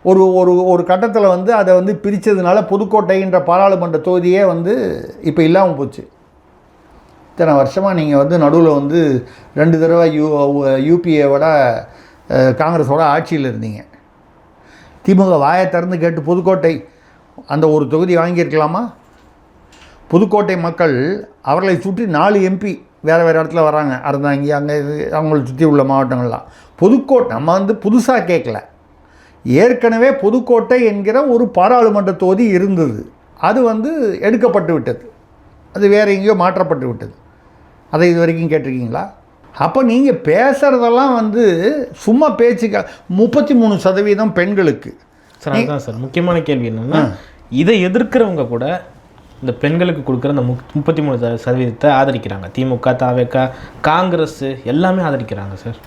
ஒரு ஒரு ஒரு கட்டத்தில் வந்து அதை வந்து பிரித்ததுனால புதுக்கோட்டைன்ற பாராளுமன்ற தொகுதியே வந்து இப்போ இல்லாமல் போச்சு. இத்தனை வருஷமாக நீங்கள் வந்து நடுவில் வந்து 2 தடவை யூபிஏவோட காங்கிரஸோட ஆட்சியில் இருந்தீங்க. திமுக வாயை திறந்து கேட்டு புதுக்கோட்டை அந்த ஒரு தொகுதி வாங்கியிருக்கலாமா? புதுக்கோட்டை மக்கள் அவர்களை சுற்றி 4 எம்பி வேறு வேறு இடத்துல வராங்க. அறந்தாங்கி அங்கே அவங்களை சுற்றி உள்ள மாவட்டங்கள்லாம். புதுக்கோட்டை நம்ம வந்து புதுசாக கேட்கல. ஏற்கனவே புதுக்கோட்டை என்கிற ஒரு பாராளுமன்ற தொகுதி இருந்தது. அது வந்து எடுக்கப்பட்டு விட்டது. அது வேறு எங்கேயோ மாற்றப்பட்டு விட்டது. அதை இது வரைக்கும் கேட்டிருக்கீங்களா? அப்போ நீங்கள் பேசுகிறதெல்லாம் வந்து சும்மா பேச்சுக்க. 33% பெண்களுக்கு. சார் அதுதான் சார் முக்கியமான கேள்வி என்னென்னா, இதை எதிர்க்கிறவங்க கூட இந்த பெண்களுக்கு கொடுக்குற அந்த 33% ஆதரிக்கிறாங்க. திமுக, தவேக, காங்கிரஸ் எல்லாமே ஆதரிக்கிறாங்க சார்.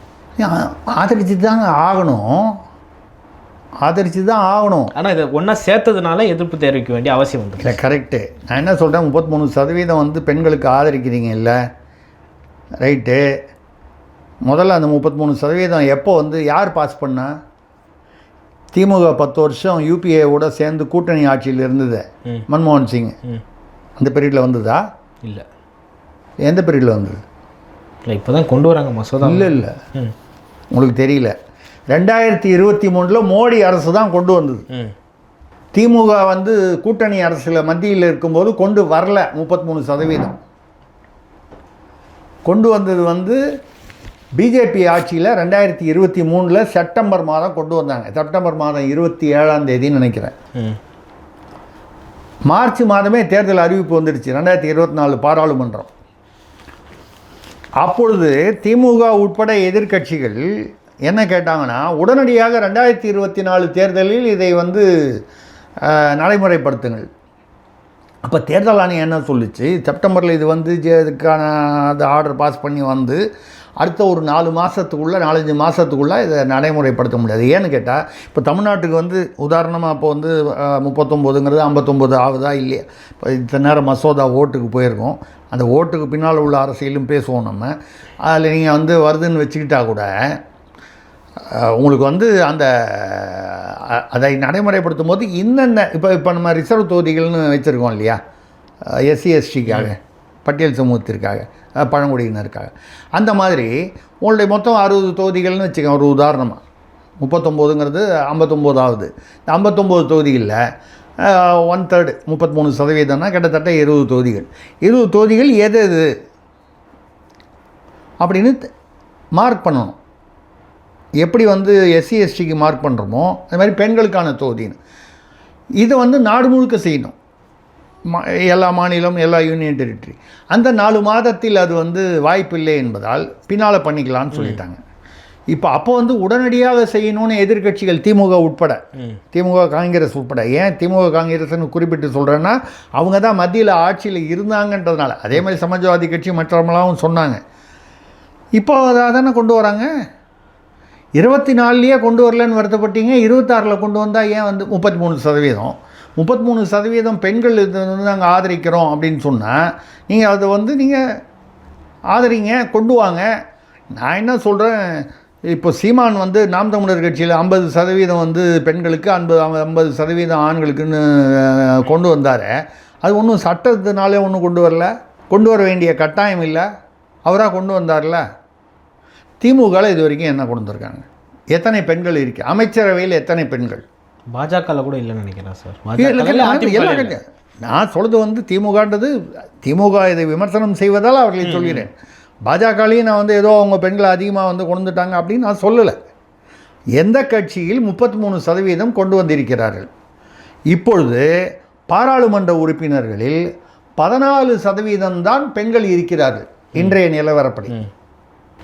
ஆதரிச்சு தாங்க ஆகணும், ஆதரிச்சு தான் ஆகணும். ஆனால் இதை ஒன்றா சேர்த்ததுனால எதிர்ப்பு தெரிவிக்க வேண்டிய அவசியம் வந்து இல்லை. கரெக்டு. நான் என்ன சொல்கிறேன், 33% வந்து பெண்களுக்கு ஆதரிக்கிறீங்க இல்லை, ரைட்டு. முதல்ல அந்த 33% எப்போ வந்து யார் பாஸ் பண்ணா? திமுக 10 வருஷம் யூபிஏவோட சேர்ந்து கூட்டணி ஆட்சியில் இருந்தது. மன்மோகன் சிங் அந்த பீரியடில் வந்ததா? இல்லை. எந்த பீரியடில் வந்தது? இல்லை, இப்போ தான் கொண்டு வராங்க மசோதா. இல்லை உங்களுக்கு தெரியல. 2023 மோடி அரசு தான் கொண்டு வந்தது. திமுக வந்து கூட்டணி அரசில் மத்தியில் இருக்கும்போது கொண்டு வரல. 33% கொண்டு வந்தது வந்து பிஜேபி ஆட்சியில் 2023 செப்டம்பர் மாதம் கொண்டு வந்தாங்க. செப்டம்பர் மாதம் 27ஆம் தேதின்னு நினைக்கிறேன். மார்ச் மாதமே தேர்தல் அறிவிப்பு வந்துடுச்சு. 2024 பாராளுமன்றம். அப்பொழுது திமுக உட்பட எதிர்க்கட்சிகள் என்ன கேட்டாங்கன்னா, உடனடியாக 2024 தேர்தலில் இதை வந்து நடைமுறைப்படுத்துங்கள். அப்போ தேர்தல் ஆணையம் என்ன சொல்லிச்சு, செப்டம்பரில் இது வந்து இதுக்கான அந்த ஆர்டர் பாஸ் பண்ணி வந்து அடுத்த ஒரு 4 மாதத்துக்குள்ளே 4-5 மாதத்துக்குள்ளே இதை நடைமுறைப்படுத்த முடியாது. ஏன்னு கேட்டால், இப்போ தமிழ்நாட்டுக்கு வந்து உதாரணமாக இப்போ வந்து 39ங்கிறது 59 ஆகுதா இல்லையா? இப்போ இத்தனை நேரம் மசோதா ஓட்டுக்கு போயிருக்கோம். அந்த ஓட்டுக்கு பின்னால் உள்ள அரசியலும் பேசுவோம் நம்ம. அதில் நீங்கள் வந்து வருதுன்னு வச்சுக்கிட்டா கூட உங்களுக்கு வந்து அந்த அதை நடைமுறைப்படுத்தும் போது இன்னென்ன இப்போ நம்ம ரிசர்வ் தொகுதிகள்னு வச்சுருக்கோம் இல்லையா, எஸ்சி எஸ்டிக்காக, பட்டியல் சமூகத்திற்காக, பழங்குடியினருக்காக. அந்த மாதிரி உங்களுடைய மொத்தம் 60 தொகுதிகள்னு வச்சுக்கோங்க ஒரு உதாரணமாக. 39ங்கிறது 59ஆவது. இந்த 59 தொகுதிகளில் 1/3 33%னா கிட்டத்தட்ட 20 தொகுதிகள். 20 தொகுதிகள் எது எது அப்படின்னு மார்க் பண்ணணும். எப்படி வந்து எஸ்சி எஸ்டிக்கு மார்க் பண்ணுறோமோ அது மாதிரி பெண்களுக்கான தொகுதின்னு இதை வந்து நாடு முழுக்க செய்யணும். எல்லா மாநிலம், எல்லா யூனியன் டெரிட்டரி. அந்த 4 மாதத்தில் அது வந்து வாய்ப்பில்லை என்பதால் பின்னால் பண்ணிக்கலான்னு சொல்லிட்டாங்க. இப்போ அப்போ வந்து உடனடியாக செய்யணும்னு எதிர்க்கட்சிகள் திமுக உட்பட, திமுக காங்கிரஸ் உட்பட. ஏன் திமுக காங்கிரஸ்னு குறிப்பிட்டு சொல்கிறேன்னா, அவங்க தான் மத்தியில் ஆட்சியில் இருந்தாங்கன்றதுனால. அதே மாதிரி சமாஜ்வாதி கட்சி மற்றவங்களாவும் சொன்னாங்க. இப்போ அதானே கொண்டு வராங்க. 24லேயே கொண்டு வரலன்னு வருத்தப்பட்டீங்க. 26ல் கொண்டு வந்தால் ஏன் வந்து 33%? 33% பெண்கள் இது வந்து நாங்கள் ஆதரிக்கிறோம் அப்படின்னு சொன்னால் நீங்கள் அதை வந்து நீங்கள் ஆதரிங்க, கொண்டு வாங்க. நான் என்ன சொல்கிறேன், இப்போ சீமான் வந்து நாம் தமிழர் கட்சியில் 50% வந்து பெண்களுக்கு, 50% ஆண்களுக்குன்னு கொண்டு வந்தார். அது ஒன்றும் சட்டத்தினாலே ஒன்றும் கொண்டு வரல, கொண்டு வர வேண்டிய கட்டாயம் இல்லை, அவராக கொண்டு வந்தார்ல. திமுகவில் இது வரைக்கும் என்ன கொண்டு வந்திருக்காங்க? எத்தனை பெண்கள் இருக்கு அமைச்சரவையில்? எத்தனை பெண்கள்? பாஜகவில் கூட இல்லைன்னு நினைக்கிறேன் சார். நான் சொல்கிறது வந்து திமுகன்றது, திமுக இதை விமர்சனம் செய்வதால் அவர்களை சொல்கிறேன். பாஜகலையும் நான் வந்து ஏதோ அவங்க பெண்களை அதிகமாக வந்து கொண்டு வந்துட்டாங்க அப்படின்னு நான் சொல்லலை. எந்த கட்சியில் 33% கொண்டு வந்திருக்கிறார்கள். இப்பொழுது பாராளுமன்ற உறுப்பினர்களில் 14% தான் பெண்கள் இருக்கிறார்கள் இன்றைய நிலவரப்படி.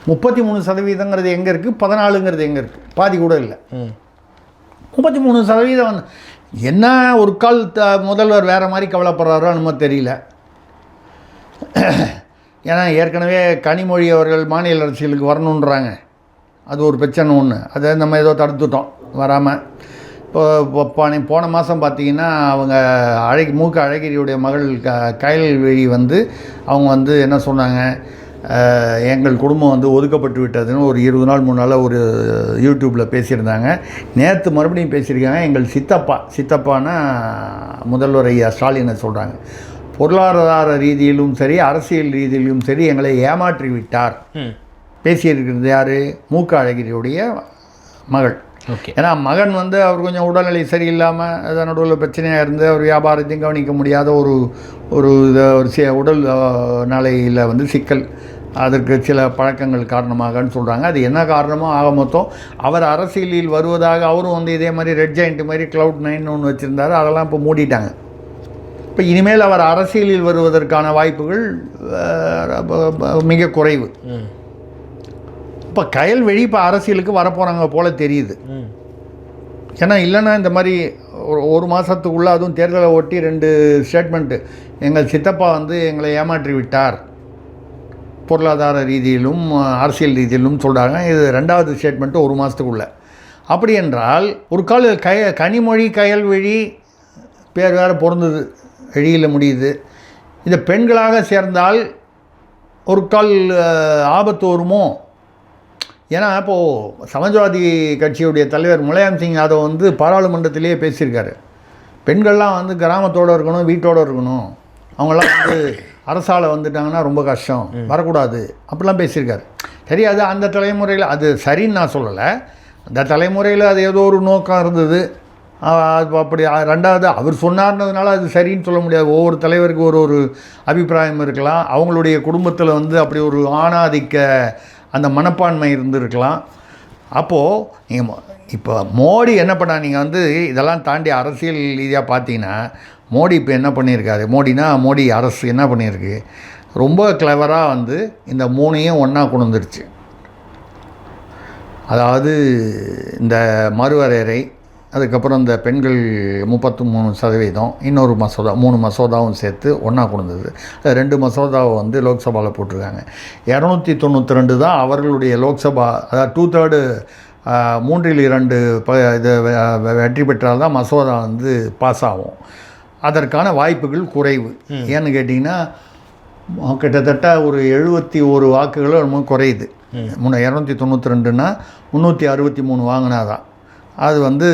33%ங்கிறது எங்கே இருக்குது, 14ங்கிறது எங்கே இருக்குது? பாதி கூட இல்லை. 33% வந்து என்ன ஒரு கால் முதல்வர் வேறு மாதிரி கவலைப்படுறாரோ நம்ம தெரியல. ஏன்னா ஏற்கனவே கனிமொழி அவர்கள் மாநில அரசியலுக்கு வரணுன்றாங்க. அது ஒரு பிரச்சனை ஒன்று, அதை நம்ம ஏதோ தடுத்துட்டோம் வராமல். போன மாதம் பார்த்திங்கன்னா அவங்க மூக்க அழகிரியுடைய மகள் கயல்விழி வந்து அவங்க வந்து என்ன சொன்னாங்க, எங்கள் குடும்பம் வந்து ஒதுக்கப்பட்டு விட்டதுன்னு ஒரு 20 நாள் 3 நாள் ஒரு யூடியூப்பில் பேசியிருந்தாங்க. நேற்று மறுபடியும் பேசியிருக்காங்க. எங்கள் சித்தப்பானா முதல்வர் ஐயா ஸ்டாலினை சொல்கிறாங்க. பொருளாதார ரீதியிலும் சரி அரசியல் ரீதியிலும் சரி எங்களை ஏமாற்றி விட்டார். பேசியிருக்கிறது யார்? மூக்க அழகிரியுடைய மகள். ஏன்னா மகன் வந்து அவர் கொஞ்சம் உடல்நிலை சரியில்லாமல் அதனோட உள்ள பிரச்சனையாக இருந்து அவர் வியாபாரத்தையும் கவனிக்க முடியாத ஒரு உடல் நிலையில் வந்து சிக்கல், அதற்கு சில பழக்கங்கள் காரணமாகன்னு சொல்கிறாங்க. அது என்ன காரணமோ ஆக மொத்தம் அவர் அரசியலில் வருவதாக அவரும் வந்து இதே மாதிரி ரெட் ஜாயிண்ட் மாதிரி Cloud9 ஒன்று வச்சுருந்தார். அதெல்லாம் இப்போ மூடிட்டாங்க. இப்போ இனிமேல் அவர் அரசியலில் வருவதற்கான வாய்ப்புகள் மிக குறைவு. இப்போ கயல்விழி இப்போ அரசியலுக்கு வரப்போகிறாங்க போல் தெரியுது. ஏன்னா இல்லைன்னா இந்த மாதிரி ஒரு மாதத்துக்குள்ளே அதுவும் தேர்தலை ஒட்டி 2 ஸ்டேட்மெண்ட்டு, எங்கள் சித்தப்பா வந்து எங்களை ஏமாற்றி விட்டார் பொருளாதார ரீதியிலும் அரசியல் ரீதியிலும் சொல்கிறாங்க. இது 2வது ஸ்டேட்மெண்ட்டு ஒரு மாதத்துக்குள்ளே. அப்படி என்றால் ஒரு கால் கனிமொழி கயல்விழி பேர் வேறு பொருந்தது, வெளியில் முடியுது. இதை பெண்களாக சேர்ந்தால் ஒரு கால் ஆபத்து வருமோ? ஏன்னா இப்போது சமாஜ்வாதி கட்சியுடைய தலைவர் முலாயம் சிங் யாதவ் வந்து பாராளுமன்றத்திலேயே பேசியிருக்காரு, பெண்கள்லாம் வந்து கிராமத்தோடு இருக்கணும், வீட்டோடு இருக்கணும், அவங்களாம் வந்து அரசால் வந்துட்டாங்கன்னா ரொம்ப கஷ்டம், வரக்கூடாது அப்படிலாம் பேசியிருக்காரு. சரி, அது அந்த தலைமுறையில் அது சரின்னு நான் சொல்லலை. அந்த தலைமுறையில் அது ஏதோ ஒரு நோக்கம் இருந்தது. அது அப்படி 2வது அவர் சொன்னார்னதுனால அது சரின்னு சொல்ல முடியாது. ஒவ்வொரு தலைவருக்கு ஒரு அபிப்பிராயம் இருக்கலாம். அவங்களுடைய குடும்பத்தில் வந்து அப்படி ஒரு ஆணாதிக்க அந்த மனப்பான்மை இருந்திருக்கலாம். அப்போது நீங்கள் இப்போ மோடி என்ன பண்ணா, நீங்கள் வந்து இதெல்லாம் தாண்டி அரசியல் ரீதியாக பார்த்தீங்கன்னா மோடி இப்போ என்ன பண்ணியிருக்காரு, மோடி அரசு என்ன பண்ணியிருக்கு, ரொம்ப கிளவராக வந்து இந்த 3ஐயும் ஒன்றா கொண்டு வந்துருச்சு. அதாவது இந்த மறுவரையறை, அதுக்கப்புறம் இந்த பெண்கள் 33%, இன்னொரு மசோதா 3 மசோதாவும் சேர்த்து ஒன்றா கொண்டு வந்தது. 2 மசோதாவை வந்து லோக்சபாவில் போட்டிருக்காங்க. 292 தான் அவர்களுடைய லோக்சபா, அதாவது 2/3 3/2 இது வெற்றி பெற்றால் தான் மசோதா வந்து பாஸ் ஆகும். அதற்கான வாய்ப்புகள் குறைவு. ஏன்னு கேட்டிங்கன்னா கிட்டத்தட்ட ஒரு 71 வாக்குகளும் ரொம்ப குறையுது. 292ன்னா 363 வாங்கினா தான் அது வந்து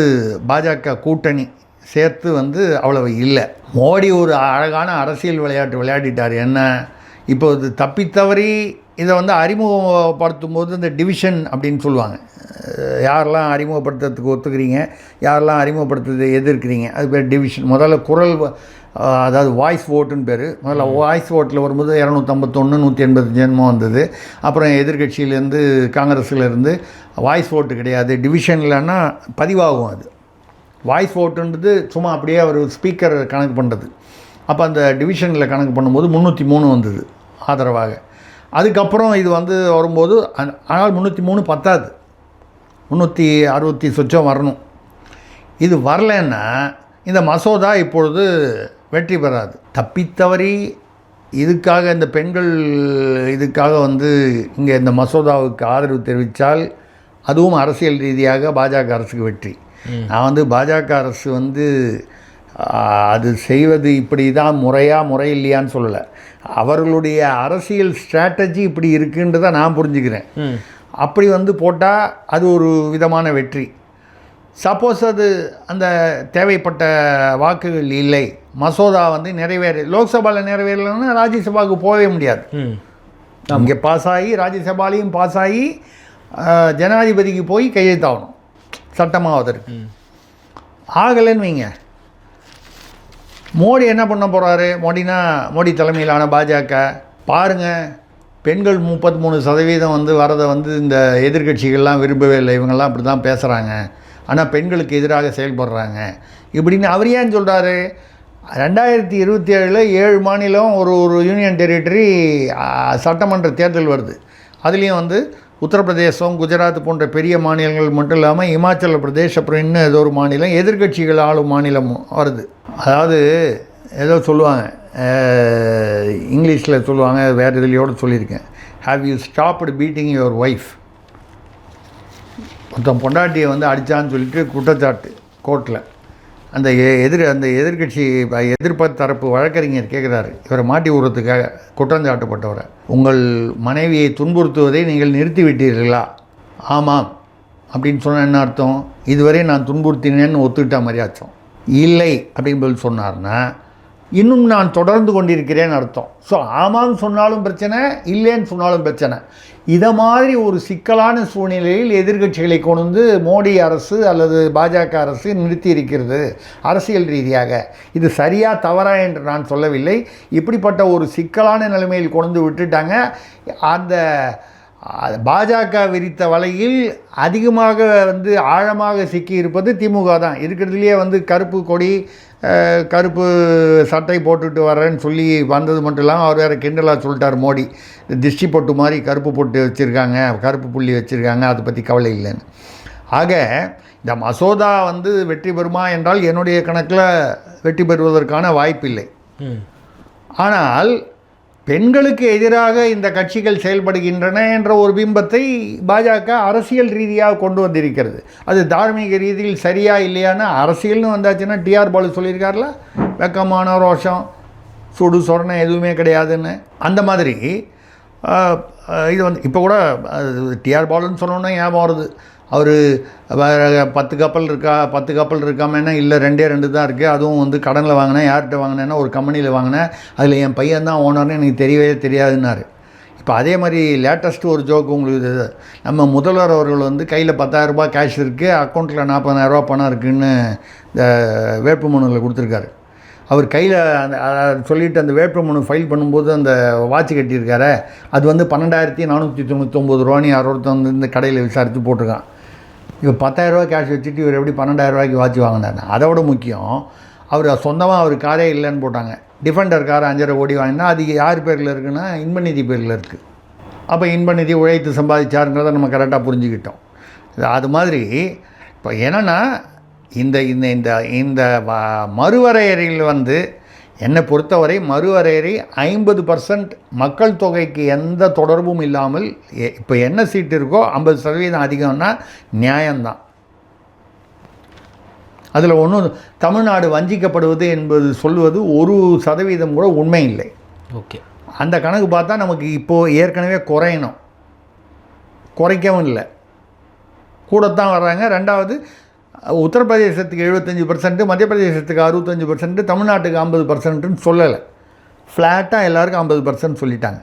பாஜக கூட்டணி சேர்த்து வந்து அவ்வளவு இல்லை. மோடி ஒரு அழகான அரசியல் விளையாட்டு விளையாடிட்டார். என்ன, இப்போ இது தப்பித்தவறி இதை வந்து அறிமுகப்படுத்தும் போது இந்த டிவிஷன் அப்படின்னு சொல்லுவாங்க. யாரெல்லாம் அறிமுகப்படுத்துறதுக்கு ஒத்துக்கிறீங்க, யாரெல்லாம் அறிமுகப்படுத்துறது எதிர்க்கிறீங்க, அது பேர் டிவிஷன். முதல்ல குரல், அதாவது வாய்ஸ் ஓட்டுன்னு பேர். முதல்ல வாய்ஸ் ஓட்டில் வரும்போது 251 185 ஜென்மம் வந்தது. அப்புறம் எதிர்கட்சியிலேருந்து காங்கிரஸ்லேருந்து வாய்ஸ் ஓட்டு கிடையாது, டிவிஷன் இல்லைன்னா பதிவாகும். அது வாய்ஸ் ஓட்டுன்றது சும்மா அப்படியே அவர் ஸ்பீக்கர் கணக்கு பண்ணுறது. அப்போ அந்த டிவிஷனில் கணக்கு பண்ணும்போது 303 வந்தது ஆதரவாக. அதுக்கப்புறம் இது வந்து வரும்போது, ஆனால் 303 பத்தாது, 360 சொச்சம் வரணும். இது வரலன்னா இந்த மசோதா இப்பொழுது வெற்றி பெறாது. தப்பித்தவறி இதுக்காக இந்த பெண்கள் இதுக்காக வந்து இங்கே இந்த மசோதாவுக்கு ஆதரவு தெரிவித்தால் அதுவும் அரசியல் ரீதியாக பாஜக அரசுக்கு வெற்றி. நான் வந்து பாஜக அரசு வந்து அது செய்வது இப்படி தான் முறை இல்லையான்னு சொல்லலை. அவர்களுடைய அரசியல் ஸ்ட்ராட்டஜி இப்படி இருக்குன்றதை நான் புரிஞ்சுக்கிறேன். அப்படி வந்து போட்டால் அது ஒரு விதமான வெற்றி. சப்போஸ் அது அந்த தேவைப்பட்ட வாக்குகள் இல்லை, மசோதா வந்து லோக்சபாவில் நிறைவேறலைன்னா ராஜ்யசபாவுக்கு போகவே முடியாது. இங்கே பாஸ் ஆகி ராஜ்யசபாலையும் பாஸ் ஆகி ஜனாதிபதிக்கு போய் கையெழுத்தாகணும் சட்டமாவதற்கு. ஆகலைன்னு வைங்க, மோடி என்ன பண்ண போகிறாரு? மோடி தலைமையிலான பாஜக பாருங்கள், பெண்கள் 33% வந்து வரதை வந்து இந்த எதிர்கட்சிகள்லாம் விரும்பவே இல்லை, இவங்கெல்லாம் அப்படி தான் பேசுகிறாங்க, ஆனால் பெண்களுக்கு எதிராக செயல்படுறாங்க இப்படின்னு அவர் ஏன் சொல்கிறாரு? 2027 7 மாநிலம் ஒரு யூனியன் டெரிட்டரி சட்டமன்ற தேர்தல் வருது. அதுலேயும் வந்து உத்தரப்பிரதேசம், குஜராத் போன்ற பெரிய மாநிலங்கள் மட்டும் இல்லாமல் இமாச்சல பிரதேஷ், அப்புறம் இன்னும் ஏதோ ஒரு மாநிலம் எதிர்கட்சிகள் ஆளும் மாநிலம் வருது. அதாவது ஏதோ சொல்லுவாங்க, இங்கிலீஷில் சொல்லுவாங்க, வேறு இதுலையோடு சொல்லியிருக்கேன். Have you stopped beating your wife? மொத்தம் பொண்டாட்டியை வந்து அடித்தான்னு சொல்லிட்டு குற்றச்சாட்டு கோர்ட்டில். அந்த எதிர்கட்சி எதிர்ப்பு தரப்பு வழக்கறிஞர் கேட்குறாரு, இவரை மாட்டி விடுறதுக்காக குற்றஞ்சாட்டப்பட்டவரை, உங்கள் மனைவியை துன்புறுத்துவதை நீங்கள் நிறுத்திவிட்டீர்களா? ஆமாம் அப்படின்னு சொன்னால் என்ன அர்த்தம்? இதுவரை நான் துன்புறுத்தினேன்னு ஒத்துக்கிட்ட மாதிரி அர்த்தம். இல்லை அப்படின்னு பதில் சொன்னார்னா இன்னும் நான் தொடர்ந்து கொண்டிருக்கிறேன்னு அர்த்தம். ஸோ ஆமான்னு சொன்னாலும் பிரச்சனை, இல்லைன்னு சொன்னாலும் பிரச்சனை. இதை மாதிரி ஒரு சிக்கலான சூழ்நிலையில் எதிர்க்கட்சிகளை கொண்டு வந்து மோடி அரசு அல்லது பாஜக அரசு நிறுத்தி இருக்கிறது அரசியல் ரீதியாக. இது சரியா தவறா என்று நான் சொல்லவில்லை. இப்படிப்பட்ட ஒரு சிக்கலான நிலைமையில் கொண்டு விட்டுட்டாங்க. அந்த பாஜக விரித்த வலையில் அதிகமாக வந்து ஆழமாக சிக்கி இருப்பது திமுக தான். இருக்கிறதுலையே வந்து கருப்பு கொடி, கருப்பு சட்டை போட்டுட்டு வரேன்னு சொல்லி வந்தது மட்டும் இல்லாமல் அவர் வேறு கிண்டலாக சொல்லிட்டார் மோடி, திஷ்டி பொட்டு மாதிரி கருப்பு பொட்டு வச்சுருக்காங்க, கருப்பு புள்ளி வச்சுருக்காங்க, அதை பற்றி கவலை இல்லைன்னு. ஆக இந்த மசோதா வந்து வெற்றி பெறுமா என்றால் என்னுடைய கணக்கில் வெற்றி பெறுவதற்கான வாய்ப்பில்லை. ஆனால் பெண்களுக்கு எதிராக இந்த கட்சிகள் செயல்படுகின்றன என்ற ஒரு பிம்பத்தை பாஜக அரசியல் ரீதியாக கொண்டு வந்திருக்கிறது. அது தார்மீக ரீதியில் சரியா இல்லையான்னு அரசியல்னு வந்தாச்சுன்னா டிஆர் பாலு சொல்லியிருக்காருல, வெக்கமான ரோஷம் சுடு சொரணை எதுவுமே கிடையாதுன்னு. அந்த மாதிரி இது வந்து இப்போ கூட டிஆர் பாலுன்னு சொன்னோன்னா ஞாபகம் வருது. அவர் 10 கப்பல் இருக்காமன்னா இல்லை 2 தான் இருக்குது. அதுவும் வந்து கடனில் வாங்கினேன். யார்கிட்ட வாங்கினேன்னா ஒரு கம்பெனியில் வாங்கினேன். அதில் என் பையன் தான் ஓனர்னு எனக்கு தெரியவே தெரியாதுன்னாரு. இப்போ அதே மாதிரி லேட்டஸ்ட்டு ஒரு ஜோக்கு உங்களுக்கு, நம்ம முதல்வர் அவர்கள் வந்து கையில் 10,000 ரூபாய் கேஷ் இருக்குது, அக்கௌண்ட்டில் 40,000 ரூபா பணம் இருக்குதுன்னு இந்த வேட்புமனுவில் கொடுத்துருக்காரு. அவர் கையில் அந்த சொல்லிவிட்டு அந்த வேட்புமனு ஃபைல் பண்ணும்போது அந்த வாட்ச் கட்டியிருக்காரு, அது வந்து 12,499 ரூபான்னு யாரோருத்தன் வந்து இந்த கடையில் விசாரித்து போட்டிருக்கான். இவர் 10,000 ரூபா கேஷ் வச்சுட்டு இவர் எப்படி 12,000 ரூபாய்க்கு வாட்ச் வாங்கினார்? அதோட முக்கியம், அவர் சொந்தமாக அவர் காரே இல்லைன்னு போட்டாங்க. டிஃபெண்டர் கார் 5.5 கோடி வாங்கினா அது யார் பேரில் இருக்குன்னா இன்பநிதி பேரில் இருக்குது. அப்போ இன்பநிதி உழைத்து சம்பாதிச்சாருங்கிறத நம்ம கரெக்டாக புரிஞ்சுக்கிட்டோம். அது மாதிரி இப்போ என்னென்னா இந்த இந்த இந்த இந்த மறுவரையறையில் வந்து என்னை பொறுத்தவரை மறுவரையறை 50% மக்கள் தொகைக்கு எந்த தொடர்பும் இல்லாமல் இப்போ என்ன சீட்டு இருக்கோ 50% அதிகம்னா நியாயம்தான். அதில் ஒன்றும் தமிழ்நாடு வஞ்சிக்கப்படுவது என்பது சொல்வது 1% கூட உண்மை இல்லை. ஓகே, அந்த கணக்கு பார்த்தா நமக்கு இப்போது ஏற்கனவே குறையணும், குறைக்கவும் இல்லை, கூடத்தான் வர்றாங்க. ரெண்டாவது, உத்தரப்பிரதேசத்துக்கு 75%, மத்திய பிரதேசத்துக்கு 65%, தமிழ்நாட்டுக்கு 50%ன்னு சொல்லலை. ஃப்ளாட்டாக எல்லாருக்கும் 50% சொல்லிட்டாங்க.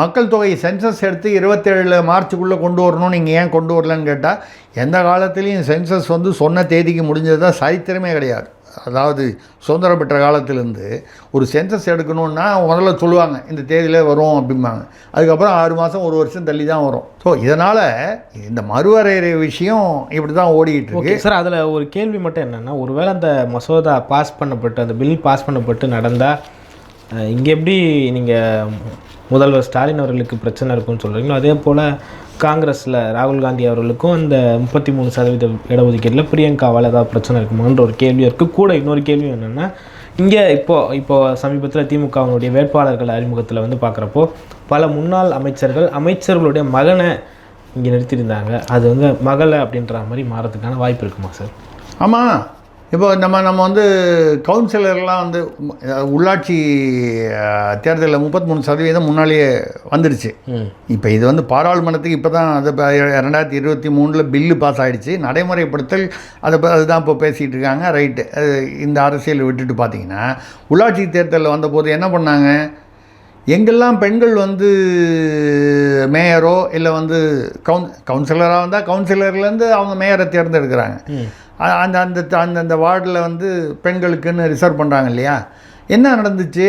மக்கள் தொகை சென்சஸ் எடுத்து 27 மார்ச்சுக்குள்ளே கொண்டு வரணும்னு நீங்கள் ஏன் கொண்டு வரலன்னு கேட்டால், எந்த காலத்துலேயும் சென்சஸ் வந்து சொன்ன தேதிக்கு முடிஞ்சதாக சரித்திரமே கிடையாது. அதாவது சுதந்திரம் பெற்ற காலத்திலேருந்து ஒரு சென்சஸ் எடுக்கணுன்னா முதல்ல சொல்லுவாங்க இந்த தேதியில் வரும் அப்படிம்பாங்க. அதுக்கப்புறம் 6 மாதம் 1 வருஷம் தள்ளி தான் வரும். ஸோ இதனால் இந்த மறுவரையறை விஷயம் இப்படி தான் ஓடிக்கிட்டு இருக்கு. சார், அதில் ஒரு கேள்வி மட்டும் என்னென்னா, ஒருவேளை அந்த மசோதா பாஸ் பண்ணப்பட்டு, அந்த பில் பாஸ் பண்ணப்பட்டு நடந்தால் இங்கே எப்படி நீங்கள் முதல்வர் ஸ்டாலின் அவர்களுக்கு பிரச்சனை இருக்குன்னு சொல்கிறீங்களோ, அதே போல் காங்கிரஸில் ராகுல் காந்தி அவர்களுக்கும் இந்த 33% இடஒதுக்கீட்டில் பிரியங்காவால் ஏதாவது பிரச்சனை இருக்குமான்ற ஒரு கேள்வி இருக்குது. கூட இன்னொரு கேள்வி என்னென்னா, இங்கே இப்போது சமீபத்தில் திமுகவினுடைய வேட்பாளர்கள் அறிமுகத்தில் வந்து பார்க்குறப்போ பல முன்னாள் அமைச்சர்களுடைய மகனை இங்கே நிறுத்தியிருந்தாங்க. அது வந்து மகளை அப்படின்ற மாதிரி மாறதுக்கான வாய்ப்பு இருக்குமா சார்? ஆமாம், இப்போ நம்ம வந்து கவுன்சிலர்லாம் வந்து உள்ளாட்சி தேர்தலில் 33% முன்னாலேயே வந்துடுச்சு. இப்போ இது வந்து பாராளுமன்றத்துக்கு இப்போ தான் அது 2023 பில்லு பாஸ் ஆகிடுச்சு. நடைமுறைப்படுத்தல் அதுதான் இப்போ பேசிகிட்டு இருக்காங்க. ரைட்டு, இந்த அரசியல் விட்டுட்டு பார்த்தீங்கன்னா உள்ளாட்சி தேர்தலில் வந்தபோது என்ன பண்ணாங்க, எங்கெல்லாம் பெண்கள் வந்து மேயரோ இல்லை வந்து கவுன்சிலராக வந்தால் கவுன்சிலர்லேருந்து அவங்க மேயரை தேர்ந்தெடுக்கிறாங்க. அந்த அந்த அந்தந்த வார்டில் வந்து பெண்களுக்குன்னு ரிசர்வ் பண்ணுறாங்க இல்லையா. என்ன நடந்துச்சு,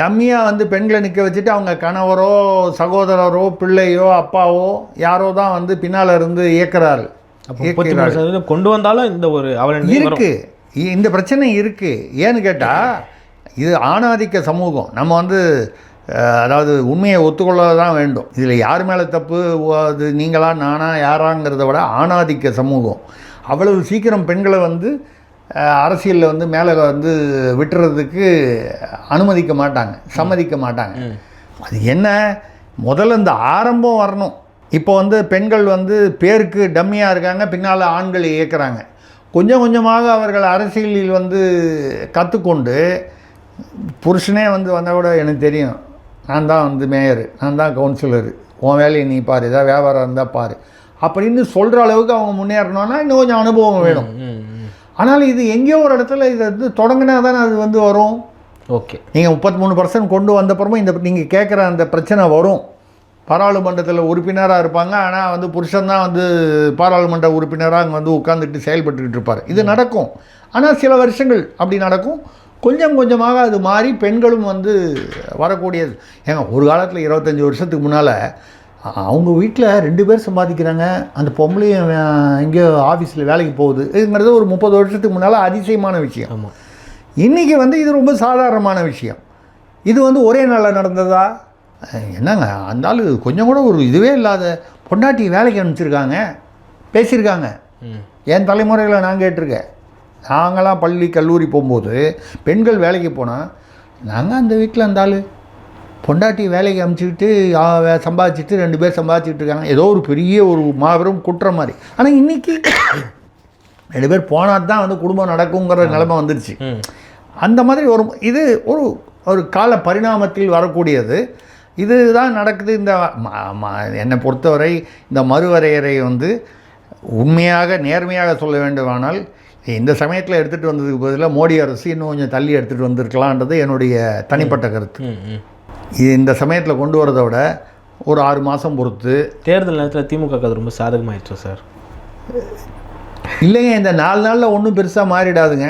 டம்மியாக வந்து பெண்களை நிற்க வச்சுட்டு அவங்க கணவரோ சகோதரரோ பிள்ளையோ அப்பாவோ யாரோ தான் வந்து பின்னால் இருந்து இயக்குறாரு. கொண்டு வந்தாலும் இந்த ஒரு இருக்குது, இந்த பிரச்சனை இருக்குது. ஏன்னு கேட்டால் இது ஆணாதிக்க சமூகம். நம்ம வந்து அதாவது உண்மையை ஒத்துக்கொள்ள தான் வேண்டும். இதில் யார் மேலே தப்பு, அது நீங்களா நானா யாராங்கிறத விட ஆணாதிக்க சமூகம். அவ்வளவு சீக்கிரம் பெண்களை வந்து அரசியலில் வந்து மேலே வந்து விட்டுறதுக்கு அனுமதிக்க மாட்டாங்க, சம்மதிக்க மாட்டாங்க. அது என்ன, முதல்ல இந்த ஆரம்பம் வரணும். இப்போ வந்து பெண்கள் வந்து பேருக்கு டம்மியாக இருக்காங்க, பின்னால் ஆண்கள் இயக்குறாங்க. கொஞ்சம் கொஞ்சமாக அவர்கள் அரசியலில் வந்து கற்றுக்கொண்டு புருஷனே வந்து வந்தவிட எனக்கு தெரியும், நான் தான் வந்து மேயர், நான் தான் கவுன்சிலரு, உன் வேலையை நீ பாரு, ஏதாவது வியாபாரம் இருந்தால் பாரு அப்படின்னு சொல்கிற அளவுக்கு அவங்க முன்னேறணும்னா இன்னும் கொஞ்சம் அனுபவம் வேணும். ஆனால் இது எங்கேயோ ஒரு இடத்துல இதை வந்து தொடங்கினா தானே அது வந்து வரும். ஓகே, நீங்கள் 33% கொண்டு வந்தப்புறமா இந்த நீங்கள் கேட்குற அந்த பிரச்சனை வரும். பாராளுமன்றத்தில் உறுப்பினராக இருப்பாங்க, ஆனால் வந்து புருஷன்தான் வந்து பாராளுமன்ற உறுப்பினராக அங்கே வந்து உட்காந்துட்டு செயல்பட்டுக்கிட்டு இருப்பார். இது நடக்கும். ஆனால் சில வருஷங்கள் அப்படி நடக்கும். கொஞ்சம் கொஞ்சமாக அது மாறி பெண்களும் வந்து வரக்கூடியது. ஏங்க ஒரு காலத்தில் 25 வருஷத்துக்கு முன்னால் அவங்க வீட்டில் 2 பேர் சம்பாதிக்கிறாங்க, அந்த பொம்பளையும் எங்கேயோ ஆஃபீஸில் வேலைக்கு போகுது, இதுங்கிறது ஒரு 30 வருஷத்துக்கு முன்னால் அதிசயமான விஷயம். ஆமாம். இன்றைக்கி வந்து இது ரொம்ப சாதாரணமான விஷயம். இது வந்து ஒரே நாளில் நடந்ததா? என்னங்க அந்த ஆள் கொஞ்சம் கூட ஒரு இதுவே இல்லாத பொண்டாட்டி வேலைக்கு அனுப்பிச்சிருக்காங்க, பேசியிருக்காங்க. என் தலைமுறையில் நான் கேட்டிருக்கேன். நாங்களாம் பள்ளி கல்லூரி போகும்போது பெண்கள் வேலைக்கு போனால் நாங்கள் அந்த வீட்டில் அந்த ஆள் பொண்டாட்டி வேலைக்கு அனுப்பிச்சிக்கிட்டு சம்பாதிச்சிட்டு 2 பேர் சம்பாதிச்சிட்டு இருக்காங்க, ஏதோ ஒரு பெரிய ஒரு மாபெரும் குற்றம் மாதிரி. ஆனால் இன்றைக்கி 2 பேர் போனால் தான் வந்து குடும்பம் நடக்குங்கிற நிலைமை வந்துடுச்சு. அந்த மாதிரி ஒரு இது ஒரு ஒரு கால பரிணாமத்தில் வரக்கூடியது. இதுதான் நடக்குது. இந்த என்னை பொறுத்தவரை இந்த மறுவரையறை வந்து உண்மையாக நேர்மையாக சொல்ல வேண்டுமானால் இந்த சமயத்தில் எடுத்துகிட்டு வந்ததுக்கு பதிலாக மோடி அரசு இன்னும் கொஞ்சம் தள்ளி எடுத்துகிட்டு வந்திருக்கலான்றது என்னுடைய தனிப்பட்ட கருத்து. இது இந்த சமயத்தில் கொண்டு வரதை விட ஒரு 6 மாதம் பொறுத்து. தேர்தல் நேரத்தில் திமுக அது ரொம்ப சாதகமாயிடுச்சு சார். இல்லைங்க, இந்த 4 நாளில் ஒன்றும் பெருசாக மாறிடாதுங்க.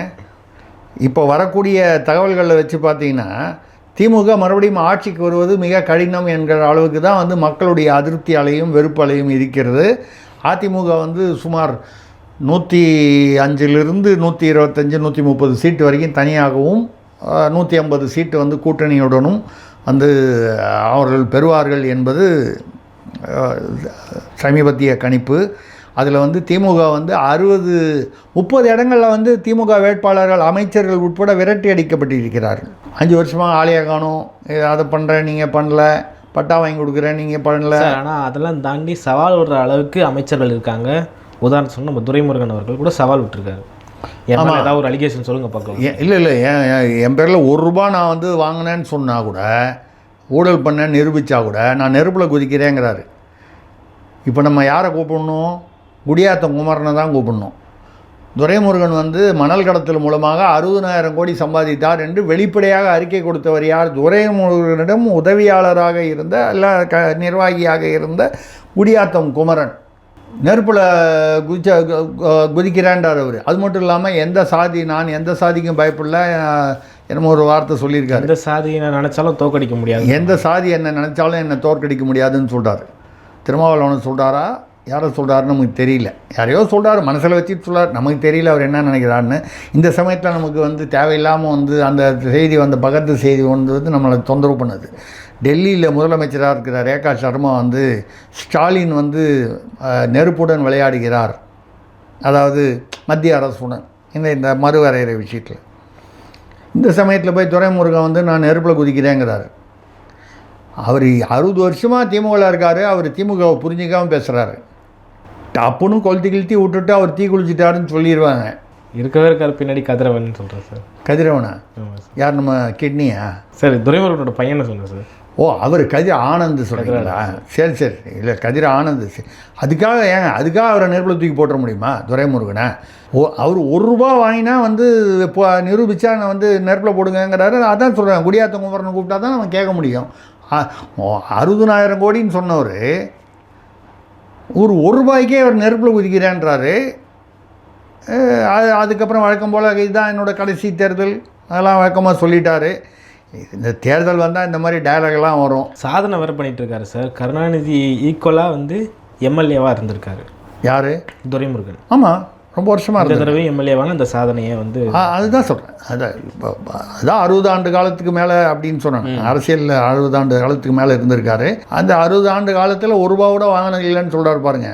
இப்போ வரக்கூடிய தகவல்களை வச்சு பார்த்தீங்கன்னா திமுக மறுபடியும் ஆட்சிக்கு வருவது மிக கடினம் என்கிற அளவுக்கு தான் வந்து மக்களுடைய அதிருப்தி அலையும் வெறுப்பு அலையும் இருக்கிறது. அதிமுக வந்து சுமார் 105லிருந்து 125 130 சீட்டு வரைக்கும் தனியாகவும் 150 சீட்டு வந்து கூட்டணியுடனும் வந்து அவர்கள் பெறுவார்கள் என்பது சமீபத்திய கணிப்பு. அதில் வந்து திமுக வந்து 30 இடங்களில் வந்து திமுக வேட்பாளர்கள் அமைச்சர்கள் உட்பட விரட்டி அடிக்கப்பட்டிருக்கிறார்கள். 5 வருஷமாக ஆளையாக காணும், அதை பண்ணுறேன் நீங்கள் பண்ணல, பட்டா வாங்கி கொடுக்குறேன் நீங்கள் பண்ணல. ஆனால் அதெல்லாம் தாண்டி சவால் விடுற அளவுக்கு அமைச்சர்கள் இருக்காங்க. உதாரணம் சொன்னால் நம்ம துரைமுருகன் அவர்கள் கூட சவால் விட்டுருக்காரு. ஏதாவது ஒரு அலிகேஷன் சொல்லுங்கள் பார்க்கலாம். இல்லை என் பேரில் ₹1 நான் வந்து வாங்கினேன்னு சொன்னால் கூட, ஊழல் பண்ணேன்னு நிரூபித்தா கூட நான் நெருப்பில் குதிக்கிறேங்கிறாரு. இப்போ நம்ம யாரை கூப்பிடணும்? குடியாத்தம் குமரனை தான் கூப்பிடணும். துரைமுருகன் வந்து மணல் கடத்தல் மூலமாக 60,000 கோடி சம்பாதித்தார் என்று வெளிப்படையாக அறிக்கை கொடுத்தவர் யார்? துரைமுருகனிடம் உதவியாளராக இருந்த நிர்வாகியாக இருந்த குடியாத்தம் குமரன். நெருப்பில் குதிக்கிறான்றார் அவர். அது மட்டும் இல்லாமல் நான் எந்த சாதிக்கும் பயப்படல என்னமோ ஒரு வார்த்தை சொல்லியிருக்காரு. எந்த சாதி என்ன நினச்சாலும் தோற்கடிக்க முடியாது, எந்த சாதி என்ன நினச்சாலும் என்னை தோற்கடிக்க முடியாதுன்னு சொல்கிறார். திருமாவளவன் சொல்கிறாரா, யாரை சொல்கிறாருன்னு நமக்கு தெரியல. யாரையோ சொல்கிறார், மனசில் வச்சுட்டு சொல்கிறார், நமக்கு தெரியல அவர் என்ன நினைக்கிறாருன்னு. இந்த சமயத்தில் நமக்கு வந்து தேவையில்லாமல் வந்து அந்த செய்தி வந்து பகத்து செய்தி வந்து நம்மளை தொந்தரவு பண்ணுது. டெல்லியில் முதலமைச்சராக இருக்கிற ரேகா சர்மா வந்து ஸ்டாலின் வந்து நெருப்புடன் விளையாடுகிறார், அதாவது மத்திய அரசுடன் இந்த மறுவரையறை விஷயத்தில். இந்த சமயத்தில் போய் துரைமுருகன் வந்து நான் நெருப்பில் குதிக்கிறேங்கிறார். அவர் 60 வருஷமாக திமுகவில் இருக்கார். அவர் திமுகவை புரிஞ்சிக்காமல் பேசுகிறாரு. டப்புன்னு கொளுத்தி கிழ்த்தி விட்டுட்டு அவர் தீ குளிச்சிட்டாருன்னு சொல்லிடுவாங்க. இருக்கவே இருக்கார் பின்னாடி கதிரவன் சொல்கிறேன் சார். கதிரவனா? யார், நம்ம கிட்னியா? சரி, துரைமுருகனோட பையனை சொல்லுங்கள் சார். ஓ, அவர் கதிர் ஆனந்த் சொல்கிறீங்களா? சரி இல்லை, கதிர் ஆனந்த். அதுக்காக அவரை நெருப்பில் தூக்கி போட்டுற முடியுமா துரைமுருகனை? அவர் ₹1 வாங்கினா வந்து இப்போ நிரூபித்தா நான் வந்து நெருப்பில் போடுங்கிறாரு. அதான் சொல்கிறேன், குடியாத்தம் குமரனை கூப்பிட்டா தான் நம்ம கேட்க முடியும். 60,000 கோடின்னு சொன்னவர் ஒரு ₹1 அவர் நெருப்பில் குதிக்கிறேன்றாரு. அதுக்கப்புறம் வழக்கம் போல் இதுதான் என்னோடய கடைசி தேர்தல் அதெல்லாம் வழக்கமாக சொல்லிட்டாரு. இந்த தேர்தல் வந்தால் இந்த மாதிரி டயலாக்லாம் வரும். சாதனை வேறு பண்ணிகிட்ருக்காரு சார். கருணாநிதி ஈக்குவலாக வந்து எம்எல்ஏவாக இருந்திருக்காரு. யார்? துரைமுருகன். ஆமாம், ரொம்ப வருஷமாக இந்த இருந்தது. தடவை எம்எல்ஏவான அந்த சாதனையை வந்து அதுதான் சொல்கிறேன். அதான் 60 ஆண்டு காலத்துக்கு மேலே அப்படின்னு சொன்னாங்க. அரசியலில் 60 ஆண்டு காலத்துக்கு மேலே இருந்திருக்காரு. அந்த 60 ஆண்டு காலத்தில் ஒரு ரூபா கூட வாங்கினது இல்லைன்னு சொல்கிறாரு பாருங்க.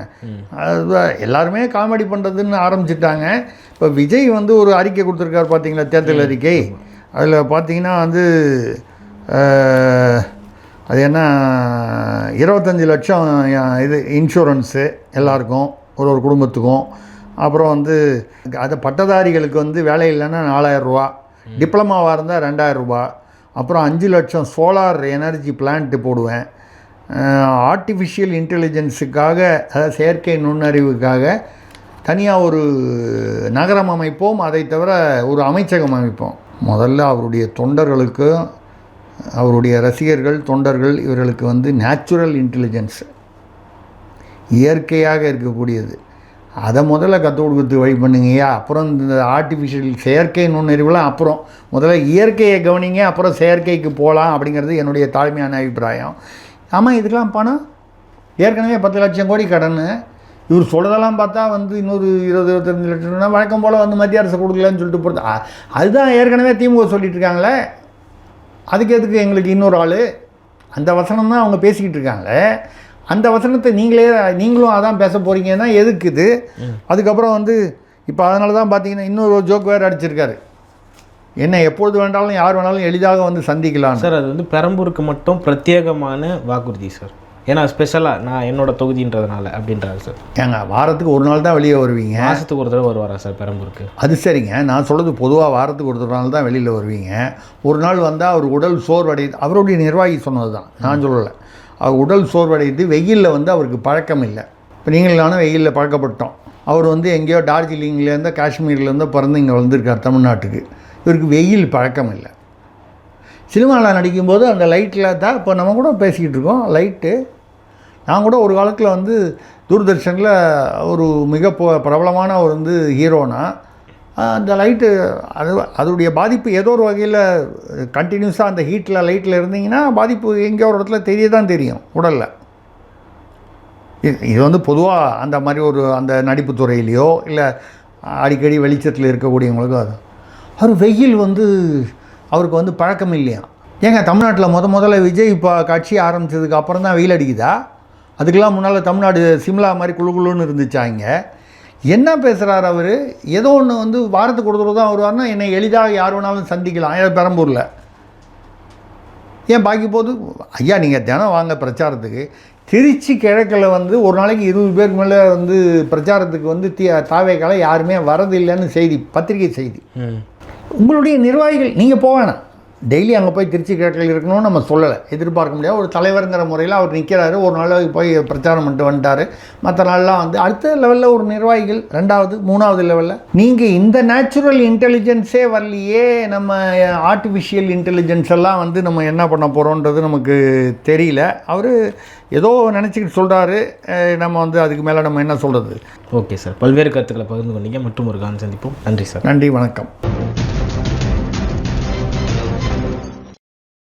அதுதான் எல்லாருமே காமெடி பண்ணுறதுன்னு ஆரம்பிச்சிட்டாங்க. இப்போ விஜய் வந்து ஒரு அறிக்கை கொடுத்துருக்காரு பார்த்தீங்களா, தேர்தல் அறிக்கை. அதில் பார்த்தீங்கன்னா வந்து அது என்ன 25 லட்சம் இது இன்சூரன்ஸு எல்லாருக்கும், ஒரு குடும்பத்துக்கும். அப்புறம் வந்து அது பட்டதாரிகளுக்கு வந்து வேலை இல்லைன்னா 4000 ரூபா, டிப்ளமாவாக இருந்தால் 2000 ரூபா. அப்புறம் 5 லட்சம் சோலார் எனர்ஜி பிளான்ட்டு போடுவேன். ஆர்டிஃபிஷியல் இன்டெலிஜென்ஸுக்காக, அதாவது செயற்கை நுண்ணறிவுக்காக தனியாக ஒரு நகரம் அமைப்போம். அதை தவிர ஒரு அமைச்சகம் அமைப்போம். முதல்ல அவருடைய தொண்டர்களுக்கு, அவருடைய ரசிகர்கள், தொண்டர்கள் இவர்களுக்கு வந்து நேச்சுரல் இன்டெலிஜென்ஸ், இயற்கையாக இருக்கக்கூடியது, அதை முதல்ல கற்றுக் கொடுத்து வழி பண்ணுங்கய்யா. அப்புறம் இந்த ஆர்டிஃபிஷியல் செயற்கை நுண்ணறிவுலாம் அப்புறம், முதல்ல இயற்கையை கவனிங்க, அப்புறம் செயற்கைக்கு போகலாம் அப்படிங்கிறது என்னுடைய தாழ்மையான அபிப்பிராயம். ஆமாம், இதுக்கெலாம் பணம் ஏற்கனவே 10 லட்சம் கோடி கடன். இவர் சொல்கிறதெல்லாம் பார்த்தா வந்து இன்னொரு 20-25 லட்சம்னா வழக்கம் போல் வந்து மத்திய அரசு கொடுக்கலன்னு சொல்லிட்டு போகிறது. அதுதான் ஏற்கனவே திமுக சொல்லிட்டு இருக்காங்களே, அதுக்கு எதுக்கு எங்களுக்கு இன்னொரு ஆள்? அந்த வசனம் தான் அவங்க பேசிக்கிட்டு இருக்காங்களே, அந்த வசனத்தை நீங்களும் அதான் பேச போகிறீங்கன்னா எதுக்கு இது? அதுக்கப்புறம் வந்து இப்போ அதனால தான் பார்த்தீங்கன்னா இன்னொரு ஜோக் வேறு அடிச்சிருக்காரு, என்ன எப்பொழுது வேண்டாலும் யார் வேணாலும் எளிதாக வந்து சந்திக்கலாம் சார். அது வந்து பெரம்பூருக்கு மட்டும் பிரத்யேகமான வாக்குறுதி சார், ஏன்னா ஸ்பெஷலாக நான் என்னோட தொகுதின்றதுனால அப்படின்றாரு சார். ஏங்க வாரத்துக்கு ஒரு நாள் தான் வெளியே வருவீங்க, மாதத்துக்கு ஒரு தடவை வருவாரா சார் பெரம்பூருக்கு? அது சரிங்க, நான் சொல்கிறது பொதுவாக வாரத்துக்கு ஒரு நாள் தான் வெளியில் வருவீங்க. ஒரு நாள் வந்தால் அவர் உடல் சோர்வடையுது, அவருடைய நிர்வாகி சொன்னது தான், நான் சொல்லலை. அவர் உடல் சோர்வடையுது, வெயிலில் வந்து அவருக்கு பழக்கம் இல்லை. இப்போ நீங்கள் நானும் வெயிலில் பழக்கப்பட்டோம். அவர் வந்து எங்கேயோ டார்ஜிலிங்லேருந்தோ காஷ்மீர்லேருந்தோ பிறந்து இங்கே வந்திருக்கார் தமிழ்நாட்டுக்கு. இவருக்கு வெயில் பழக்கம் இல்லை. சினிமாவில் நடிக்கும்போது அந்த லைட்டில் தான் இப்போ நம்ம கூட பேசிக்கிட்டு இருக்கோம், லைட்டு. நான் கூட ஒரு காலத்தில் வந்து தூர்தர்ஷனில் ஒரு மிக பிரபலமான ஒரு வந்து ஹீரோனா, அந்த லைட்டு அதோடைய பாதிப்பு ஏதோ ஒரு வகையில் கண்டினியூஸாக அந்த ஹீட்டில் லைட்டில் இருந்தீங்கன்னா பாதிப்பு எங்கேயோ ஒரு இடத்துல தெரிய தான் தெரியும் உடலில். இது வந்து பொதுவாக அந்த மாதிரி ஒரு அந்த நடிப்பு துறையிலையோ இல்லை அடிக்கடி வெளிச்சத்தில் இருக்கக்கூடியவங்களுக்கும் அது அவர் வெயில் வந்து அவருக்கு வந்து பழக்கம் இல்லையா. ஏங்க தமிழ்நாட்டில் முதல்ல விஜய் இப்போ கட்சி ஆரம்பித்ததுக்கு அப்புறம் தான் வெயில் அடிக்குதா? அதுக்கெல்லாம் முன்னால் தமிழ்நாடு சிம்லா மாதிரி குழுன்னு இருந்துச்சாங்க. என்ன பேசுகிறார் அவர்? ஏதோ ஒன்று வந்து வாரத்துக்கு ஒரு தடவை தான் வருவார்னா என்னை எளிதாக யார் வேணாலும் சந்திக்கலாம். ஏன் பெரம்பூரில் ஏன் பாக்கி போது ஐயா நீங்கள் தினம் வாங்க பிரச்சாரத்துக்கு. திருச்சி கிழக்கில் வந்து ஒரு நாளைக்கு 20 பேருக்கு மேலே வந்து பிரச்சாரத்துக்கு வந்து தாவேக்கால யாருமே வரதில்லைன்னு செய்தி, பத்திரிகை செய்தி. உங்களுடைய நிர்வாகிகள் நீங்கள் போக வேணாம், டெய்லி அங்கே போய் திருச்சி கிழக்கில் இருக்கணும்னு நம்ம சொல்லலை, எதிர்பார்க்க முடியாது. ஒரு தலைவருங்கிற முறையில் அவர் நிற்கிறாரு, ஒரு நாள் போய் பிரச்சாரம் பண்ணிட்டு வந்துட்டார். மற்ற நாள்லாம் வந்து அடுத்த லெவலில் ஒரு நிர்வாகிகள் 2வது 3வது லெவலில். நீங்கள் இந்த நேச்சுரல் இன்டெலிஜென்ஸே வரலையே, நம்ம ஆர்டிஃபிஷியல் இன்டெலிஜென்ஸ் எல்லாம் வந்து நம்ம என்ன பண்ண போகிறோன்றது நமக்கு தெரியல. அவர் ஏதோ நினச்சிக்கிட்டு சொல்கிறாரு, நம்ம வந்து அதுக்கு மேலே நம்ம என்ன சொல்கிறது? ஓகே சார், பல்வேறு கருத்துக்களை பகிர்ந்து கொண்டீங்க. மற்றும் ஒரு காலம் சந்திப்போம். நன்றி சார். நன்றி, வணக்கம்.